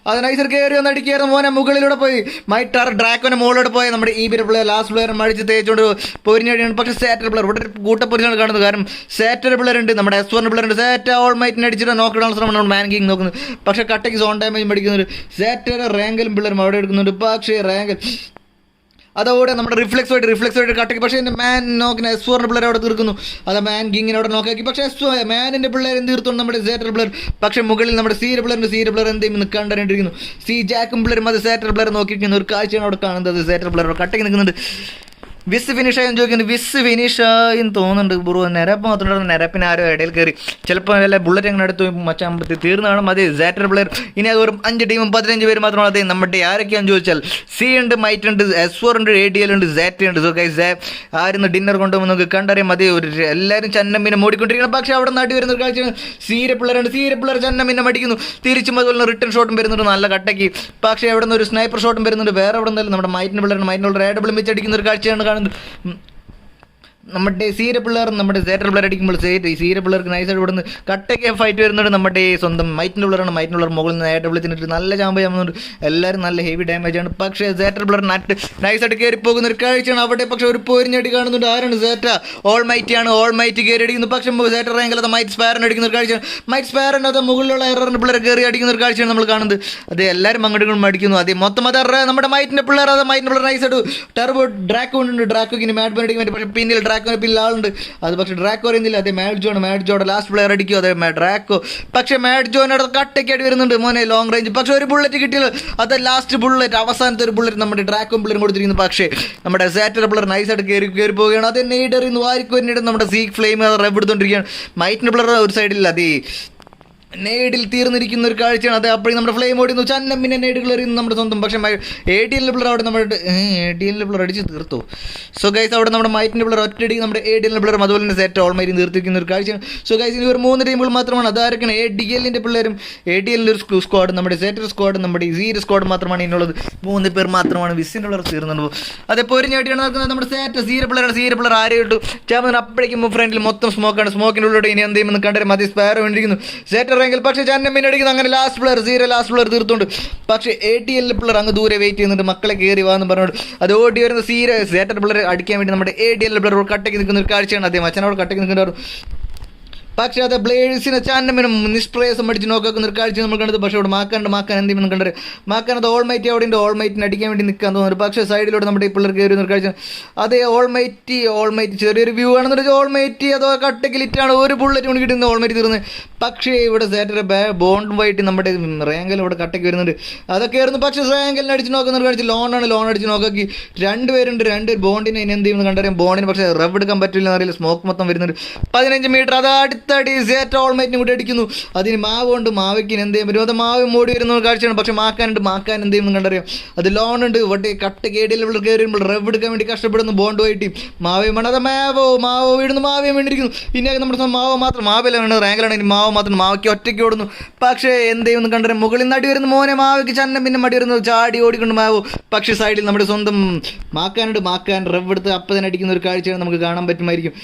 അത് നൈസർ കയറി വന്നടിക്കുകയായിരുന്നു. മോനെ മുകളിലൂടെ പോയി മൈറ്റാർ ഡ്രാക്കോനെ മുകളിലൂടെ പോയി നമ്മുടെ ബിയുടെ പിള്ളേർ ലാസ്റ്റ് പ്ലെയർ മടിച്ച് തേച്ചുകൊണ്ട് പൊരിഞ്ഞടിയാണ്. പക്ഷേ സേറ്റർ പിള്ളേർ ഇവിടെ കൂട്ടപ്പൊരിച്ചാണ് കാണുന്നത്. കാരണം സേറ്റർ പിള്ളേരുണ്ട്, നമ്മുടെ S1 പിള്ളേരുണ്ട്. സേറ്റ ഓൾ മൈറ്റിനെ അടിച്ചിട്ട് നോക്കിടാൻ ശ്രമമാണ് മാൻകിങ് നോക്കുന്നത്. പക്ഷേ കട്ടയ്ക്ക് സോൺ ഡാമേജ് പഠിക്കുന്നുണ്ട്. സേറ്റയുടെ റാങ്കിലും പിള്ളേരും അവിടെ എടുക്കുന്നുണ്ട്. പക്ഷേ റാങ്കൽ അതോടെ നമ്മുടെ റിഫ്ലെക്സ് ആയിട്ട് കട്ടയ്ക്ക്. പക്ഷേ എൻ്റെ മാൻ നോക്കുന്ന S4 പിള്ളേർ അവിടെ തീർക്കുന്നു. അത് മാൻ ഗിങ്ങിനെ അവിടെ നോക്കാക്കി. പക്ഷേ മാനിൻ്റെ പിള്ളേർ എന്ത് തീർത്തുണ്ട് നമ്മുടെ സേറ്റർ പിള്ളേർ. പക്ഷേ മുകളിൽ നമ്മുടെ സീര പിള്ളേർ എന്ത് ചെയ്യുമെന്ന് കണ്ടിരിക്കുന്നു. ജാക്കും പിള്ളേരും അത് സേറ്റർ പിള്ളേർ നോക്കിയിരിക്കുന്ന ഒരു കാഴ്ചയാണ് അവിടെ കാണുന്നത്. സേറ്റർ പിള്ളേർ കട്ടയ്ക്ക് നിൽക്കുന്നുണ്ട്. വിസ് ഫിനിഷായെന്ന് ചോദിക്കുന്നത് വിസ് ഫിനിഷായെന്ന് തോന്നുന്നുണ്ട് ബ്രോ. നിരപ്പ് മാത്രം നിരപ്പിന് ആരോ ഇടയിൽ കയറി ചിലപ്പോൾ വല്ല ബുള്ളറ്റ് അങ്ങനെ അടുത്ത് മച്ചാകുമ്പോൾ തീർന്നാണ് മതി സേറ്റർ പ്ലെയർ. ഇനി അത് ഒരു 5 ടീമും 15 പേര് മാത്രമാണ്. അതേ നമ്മുടെ ആരൊക്കെയാണെന്ന് ചോദിച്ചാൽ സി ഉണ്ട്, മൈറ്റ് ഉണ്ട്, S4 ഉണ്ട്, ADL ഉണ്ട്, സാറ്റ് ഉണ്ട്. സോ ഗൈസ് ആയിരുന്നു ഡിന്നർ കൊണ്ടുപോകുമ്പോൾ നമുക്ക് കണ്ടറിയാം മതി. എല്ലാവരും ചന്നമ്മിനെ മൂടിക്കൊണ്ടിരിക്കണം. പക്ഷേ അവിടെ നടി വരുന്ന ഒരു കാഴ്ചയാണ്. സീര പിള്ളേർ ചന്നമ്മിനെ മടിക്കുന്നു. തിരിച്ചും അതുപോലെ റിട്ടേൺ ഷോട്ടും വരുന്നുണ്ട് നല്ല കട്ടയ്ക്ക്. പക്ഷേ അവിടെ നിന്ന് ഒരു സ്നൈപ്പർ ഷോട്ടും വരുന്നുണ്ട്. വേറെ അവിടെ നിന്നല്ല നമ്മുടെ മൈറ്റിൻ്റെ പിള്ളേർ റേഡബിളും വെച്ചടിക്കുന്ന ഒരു കാഴ്ചയാണ് കാണുന്നത്. നമ്മുടെ സീര പിള്ളേർ നമ്മുടെ സേറ്റർ പിള്ളേർ അടിക്കുമ്പോൾ സീര പിള്ളേർക്ക് നൈസായിട്ട് ഇവിടെ നിന്ന് കട്ടയ്ക്ക് ഫൈറ്റ് വരുന്നുണ്ട്. നമ്മുടെ സ്വന്തം മൈറ്റിൻ്റെ പിള്ളേരാണ്. മൈറ്റിൻ്റെ പിള്ളേർ മുകളിൽ നിന്ന് ഏട്ട വിളിച്ചിട്ട് നല്ല ചാമ്പ് ചാമ്പുന്നുണ്ട്. എല്ലാവരും നല്ല ഹെവി ഡാമേജ് ആണ്. പക്ഷേ സേറ്റർ പിള്ളേർ നൈസായിട്ട് കയറി പോകുന്ന ഒരു കാഴ്ചയാണ് അവിടെ. പക്ഷേ ഒരു പോരിഞ്ഞടി കാണുന്നുണ്ട്. ആരാണ് സേറ്റ? ഓൾ മൈറ്റ് കയറി അടിക്കുന്നു. പക്ഷേ സേറ്റർ റാങ്കിൽ അത് മൈറ്റ് സ്പാരൻ അടിക്കുന്ന ഒരു കാഴ്ചയാണ്. മൈറ്റ് സ്പാരൻ അത് മുകളിലുള്ള എററിൻ്റെ പിള്ളേർ കയറി അടിക്കുന്ന ഒരു കാഴ്ചയാണ് നമ്മൾ കാണുന്നത്. അത് എല്ലാവരും അങ്ങോട്ടും അടിക്കുന്നു. അതേ മൊത്തം അത് നമ്മുടെ മൈറ്റിൻ്റെ പിള്ളേർ നൈസായിട്ട് ടർബോ ഡ്രാക്കോ ഉണ്ട്. ഡ്രാക്കോക്കിന് മാറ്റ് ബോൺ അടിക്കാൻ പറ്റും. പക്ഷേ പിന്നിൽ ഡ്രാക്കോനെ പിന്നിൽ ആളുണ്ട്. അത് പക്ഷേ ഡ്രാക്കോ അറിയുന്നില്ല. അതേ മാറ്റ് ജോയുടെ ലാസ്റ്റ് പ്ലെയർ അടിക്കും. അതേ ഡ്രാക്കോ. പക്ഷേ മാറ്റ് ജോനോട് കട്ടയ്ക്കായിട്ട് വരുന്നുണ്ട് മോനെ ലോങ് റേഞ്ച്. പക്ഷേ ഒരു ബുള്ളറ്റ് കിട്ടിയത് അത് ലാസ്റ്റ് ബുള്ളറ്റ് അവസാനത്തെ ഒരു ബുള്ളറ്റ് നമ്മുടെ ഡ്രാക്കോ പിള്ളേരും കൊടുത്തിരിക്കുന്നു. പക്ഷേ നമ്മുടെ സാറ്റർ പിള്ളേർ നൈസായിട്ട് കയറി പോവുകയാണ്. അത് നെയ്ഡറിന്ന് വാരിക്കും നമ്മുടെ സീക്ക് ഫ്ലെയിം അത് റബ് എടുത്തുകൊണ്ടിരിക്കുകയാണ്. മൈറ്റിൻ്റെ പിള്ളേർ ഒരു സൈഡിൽ അതേ നേടിൽ തീർന്നിരിക്കുന്ന ഒരു കാഴ്ചയാണ്. അത് അപ്പോഴും നമ്മുടെ ഫ്ലെയിം ഓടിക്കുന്നു. ചന്നമ്മിനെ നേടുകൾ എറിയുന്നു നമ്മുടെ സ്വന്തം. പക്ഷേ ADL പിള്ളേർ അവിടെ നമ്മുടെ ADL പിള്ളേർ അടിച്ച് തീർത്തു. സോ ഗൈസ് അവിടെ നമ്മുടെ മൈറ്റിൻ്റെ പിള്ളേർ ഒറ്റയടി നമ്മുടെ ADL പിള്ളേരും അതുപോലെ തന്നെ സെറ്റ് ഓൾ മൈറ്റും തീർത്തിരിക്കുന്ന ഒരു കാഴ്ചയാണ്. സോ ഗൈസ് ഇനി ഒരു 3 ടീമുകൾ മാത്രമാണ്. അതാരൊക്കെയാണ് ADLൻ്റെ പിള്ളേരും ADLൻ്റെ ഒരു സ്ക്വാഡ്, നമ്മുടെ സെറ്റർ സ്ക്വാഡ്, നമ്മുടെ സീര സ്ക്വാഡ് മാത്രമാണ് ഇതിനുള്ളത്. 3 പേർ മാത്രമാണ്. വിസിൻ്റെ പിള്ളേർ തീർന്നുണ്ട്. അതേപോലെ ഒരു ഞെട്ടിയാണ് നടക്കുന്നത് നമ്മുടെ സീര പിള്ളേർ ആരെയും ഇട്ടു ചാമ്പൻ. അപ്പോഴേക്കും ഫ്രണ്ടിൽ മൊത്തം സ്മോക്കാണ്. സ്മോക്കിൻ്റെ ഉള്ളിലൂടെ ഇനി എന്ത് ചെയ്യുമെന്ന് കണ്ടറിയാം. മതി സ്പാരോ വേണ്ടിയിരിക്കുന്നു സേറ്റർ. പക്ഷേ ചന്നമ്മിനെ അടിക്കുന്നു. അങ്ങനെ ലാസ്റ്റ് പ്ലെയർ തീർത്തുണ്ട്. പക്ഷേ ADL പിള്ളേർ അങ്ങ് ദൂരെ വെയിറ്റ് ചെയ്യുന്നുണ്ട്. മക്കളെ കയറി വാന്ന് പറഞ്ഞോട് അത് ഓടി വരുന്ന സേറ്റർ പിള്ളേർ അടിക്കാൻ വേണ്ടി നമ്മുടെ ADL പിള്ളേർ കട്ടയ്ക്ക് നിൽക്കുന്ന ഒരു കാഴ്ചയാണ്. അദ്ദേഹം അച്ഛനോട് കട്ടയ്ക്ക് നിൽക്കുന്നുണ്ടായിരുന്നു. പക്ഷേ അത് ബ്ലേഡ്സിനെ ചാന്നമ്മിനും നിഷ്പ്രയാസം അടിച്ച് നോക്കുന്ന ഒരു കാഴ്ച നമ്മൾ കണ്ടത്. പക്ഷേ അവിടെ മാക്കാൻ എന്തെങ്കിലും കണ്ടത് മാക്കാൻ അത് ഓൾ മൈറ്റ് അവിടെ ഉണ്ട്. ഓൾ മൈറ്റിനെ അടിക്കാൻ വേണ്ടി നിൽക്കാൻ തോന്നുന്നു. പക്ഷേ സൈഡിലൂടെ നമ്മുടെ ഈ പിള്ളേർ കയറി ഒരു കാഴ്ച. അതേ ഓൾ മൈറ്റ് ചെറിയൊരു വ്യൂ ആണെന്ന് ഓൾ മൈറ്റ് അതോ കട്ടയ്ക്ക് ലിറ്റാണ്. ഒരു ബുള്ളറ്റ് കൊണ്ട് കിട്ടുന്നത് ഓൾ മൈറ്റ് തീർന്നത്. പക്ഷേ ഇവിടെ സേറ്റർ ബോണ്ടും വൈറ്റ് നമ്മുടെ റാങ്കൽ ഇവിടെ കട്ടയ്ക്ക് വരുന്നുണ്ട്. അതൊക്കെ ആയിരുന്നു. പക്ഷേ റാങ്കലിനെ അടിച്ച് നോക്കുന്ന ഒരു കാഴ്ച. ലോൺ അടിച്ച് നോക്കി 2 പേരുണ്ട്. 2 ബോണ്ടിനെ ഇനി എന്ത് ചെയ്യുമെന്ന് കണ്ടറിയാം. ബോണ്ടിന് പക്ഷേ റബ് എടുക്കാൻ പറ്റില്ല എന്നറിയില്ല. സ്മോക്ക് മൊത്തം വരുന്നുണ്ട്. 15 മീറ്റർ അത് അടുത്തടി സേറ്റർ ഓൾ മൈറ്റിനെ കൂടി അടിക്കുന്നു. അതിന് മാവുണ്ട്. മാവയ്ക്ക് എന്ത് ചെയ്യാൻ പറ്റും? അത് മാവ് മോടി വരുന്ന ഒരു കാഴ്ചയാണ്. പക്ഷേ മാക്കാൻ എന്ത് ചെയ്യുമെന്ന് കണ്ടറിയാം. അത് ലോൺ ഉണ്ട്. ഇവിടെ കട്ട കേടിയിൽ കയറി വരുമ്പോൾ റബ് എടുക്കാൻ വേണ്ടി കഷ്ടപ്പെടുന്നു. ബോണ്ട് വൈറ്റ് മാവയും വേണം. അത് മാവോ വീടുന്നു. മാവയും വേണ്ടിയിരിക്കുന്നു. ഇനി നമ്മുടെ മാവോ മാത്രം മാവില വേണം. റാങ്കിലാണ് ഇനി മാവോ മാത്രം. മാവയ്ക്ക് ഒറ്റയ്ക്ക് ഓടുന്നു. പക്ഷേ എന്ത് ചെയ്യുമെന്ന് കണ്ടറിയാം. മുകളിൽ നടി വരുന്നു മോനെ. മാവയ്ക്ക് ചന്നം പിന്നെ മടി വരുന്നു. ചാടി ഓടിക്കൊണ്ട് മാവോ. പക്ഷേ സൈഡിൽ നമ്മുടെ സ്വന്തം മാക്കാൻ റബ് എടുത്ത് അപ്പം അടിക്കുന്ന ഒരു കാഴ്ചയാണ് നമുക്ക് കാണാൻ പറ്റുമായിരിക്കും.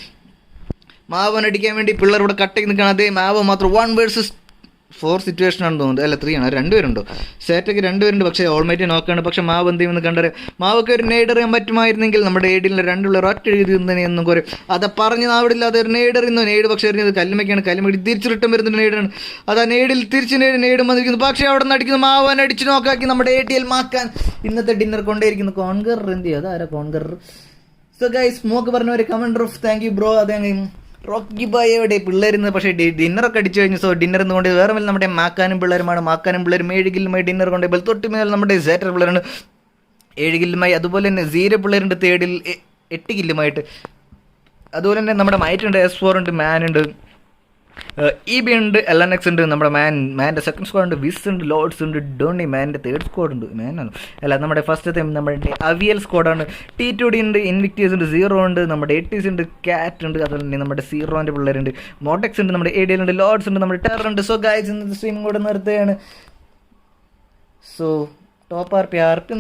മാവൻ അടിക്കാൻ വേണ്ടി പിള്ളേർ ഇവിടെ കട്ടയ്ക്ക് നിൽക്കണം. അതേ മാവോ മാത്രം 1 vs 4 സിറ്റുവേഷൻ ആണെന്ന് തോന്നുന്നത്. അല്ല 3 ആണ്. 2 പേരുണ്ടോ? സേറ്റയ്ക്ക് 2 പേരുണ്ട്. പക്ഷേ ഓൾമൈറ്റ് നോക്കുകയാണ്. പക്ഷേ മാവ് എന്ത് ചെയ്യുമെന്ന് കണ്ടറിയാം. മാവൊക്കെ ഒരു നെയ്ഡ് എറിയാൻ പറ്റുമായിരുന്നെങ്കിൽ നമ്മുടെ ADLൻ്റെ 2 പിള്ളേർ ഒറ്റ എഴുതിയെന്നും കുറേ അത് പറഞ്ഞ് നാവിടില്ല. അത് ഒരു നെയ്ഡ് എറിയുന്നു. നെയ്ഡ് പക്ഷേ എറിഞ്ഞത് കല്ലുമയ്ക്കാണ്. കല്ലുമയ്ക്ക് തിരിച്ച് റിട്ടേൺ വരുന്ന നെയ്ഡാണ്. അത് ആ നെയ്ഡിൽ തിരിച്ച് നെയ്ഡ് വന്നിരിക്കുന്നു. പക്ഷേ അവിടെ നിന്ന് അടിക്കുന്നു. മാവൻ അടിച്ച് നോക്കാക്കി നമ്മുടെ ADL മാക്കാൻ ഇന്നത്തെ ഡിന്നർ കൊണ്ടേയിരിക്കുന്നു. കോൺഗർ എന്ത് ചെയ്യും? അതാരാ കോൺഗർ? സോ ഗൈസ് സ്മോക്ക് പറഞ്ഞ ഒരു commander of thank you bro. അതേ റോക്കി ബായ് എവിടെ പിള്ളേരുന്ന്? പക്ഷേ ഡിന്നറൊക്കെ അടിച്ചു കഴിഞ്ഞു. സോ ഡിന്നർ കൊണ്ട് വേറെ മേലെ നമ്മുടെ മാക്കാനും പിള്ളേരുമാണ്. മാക്കാനും പിള്ളേരും 7 കില്ലുമായി ഡിന്നർ കൊണ്ട് തൊട്ട് മേലെ നമ്മുടെ സേറ്റർ പിള്ളേരുണ്ട് 7 കില്ലുമായി. അതുപോലെ തന്നെ സീര പിള്ളേരുണ്ട് 3rd 8 കില്ലുമായിട്ട്. അതുപോലെ തന്നെ നമ്മുടെ മൈറ്റ് ഉണ്ട്, S4 ഉണ്ട്, മാൻ ഉണ്ട്. ബി ഉണ്ട്, LNX ഉണ്ട്, നമ്മുടെ മാൻ്റെ സെക്കൻഡ് സ്ക്വാഡ് ഉണ്ട്, വിസ് ഉണ്ട്, ലോഡ്സ് ഉണ്ട്, ഡോണി മാൻ്റെ തേർഡ് സ്ക്വാഡ് ഉണ്ട്, മാനാണ് അല്ല നമ്മുടെ ഫസ്റ്റത്തെ നമ്മുടെ അവിയൽ സ്ക്വാഡാണ്, T2D ഉണ്ട്, ഇൻവിക്റ്റീസ് ഉണ്ട്, സീറോ ഉണ്ട്, നമ്മുടെ ATC ഉണ്ട്, കാറ്റ് ഉണ്ട്, അതുപോലെ തന്നെ നമ്മുടെ സീറോൻ്റെ പിള്ളേരുണ്ട്, മോട്ടെക്സ് ഉണ്ട്, നമ്മുടെ ADL ഉണ്ട്, ലോഡ്സ് ഉണ്ട്, നമ്മുടെ ടെറർ ഉണ്ട്. സോ ഗൈസ് ഇന്നത്തെ സ്ട്രീം കൂടെ നിർത്തുകയാണ്. So top RP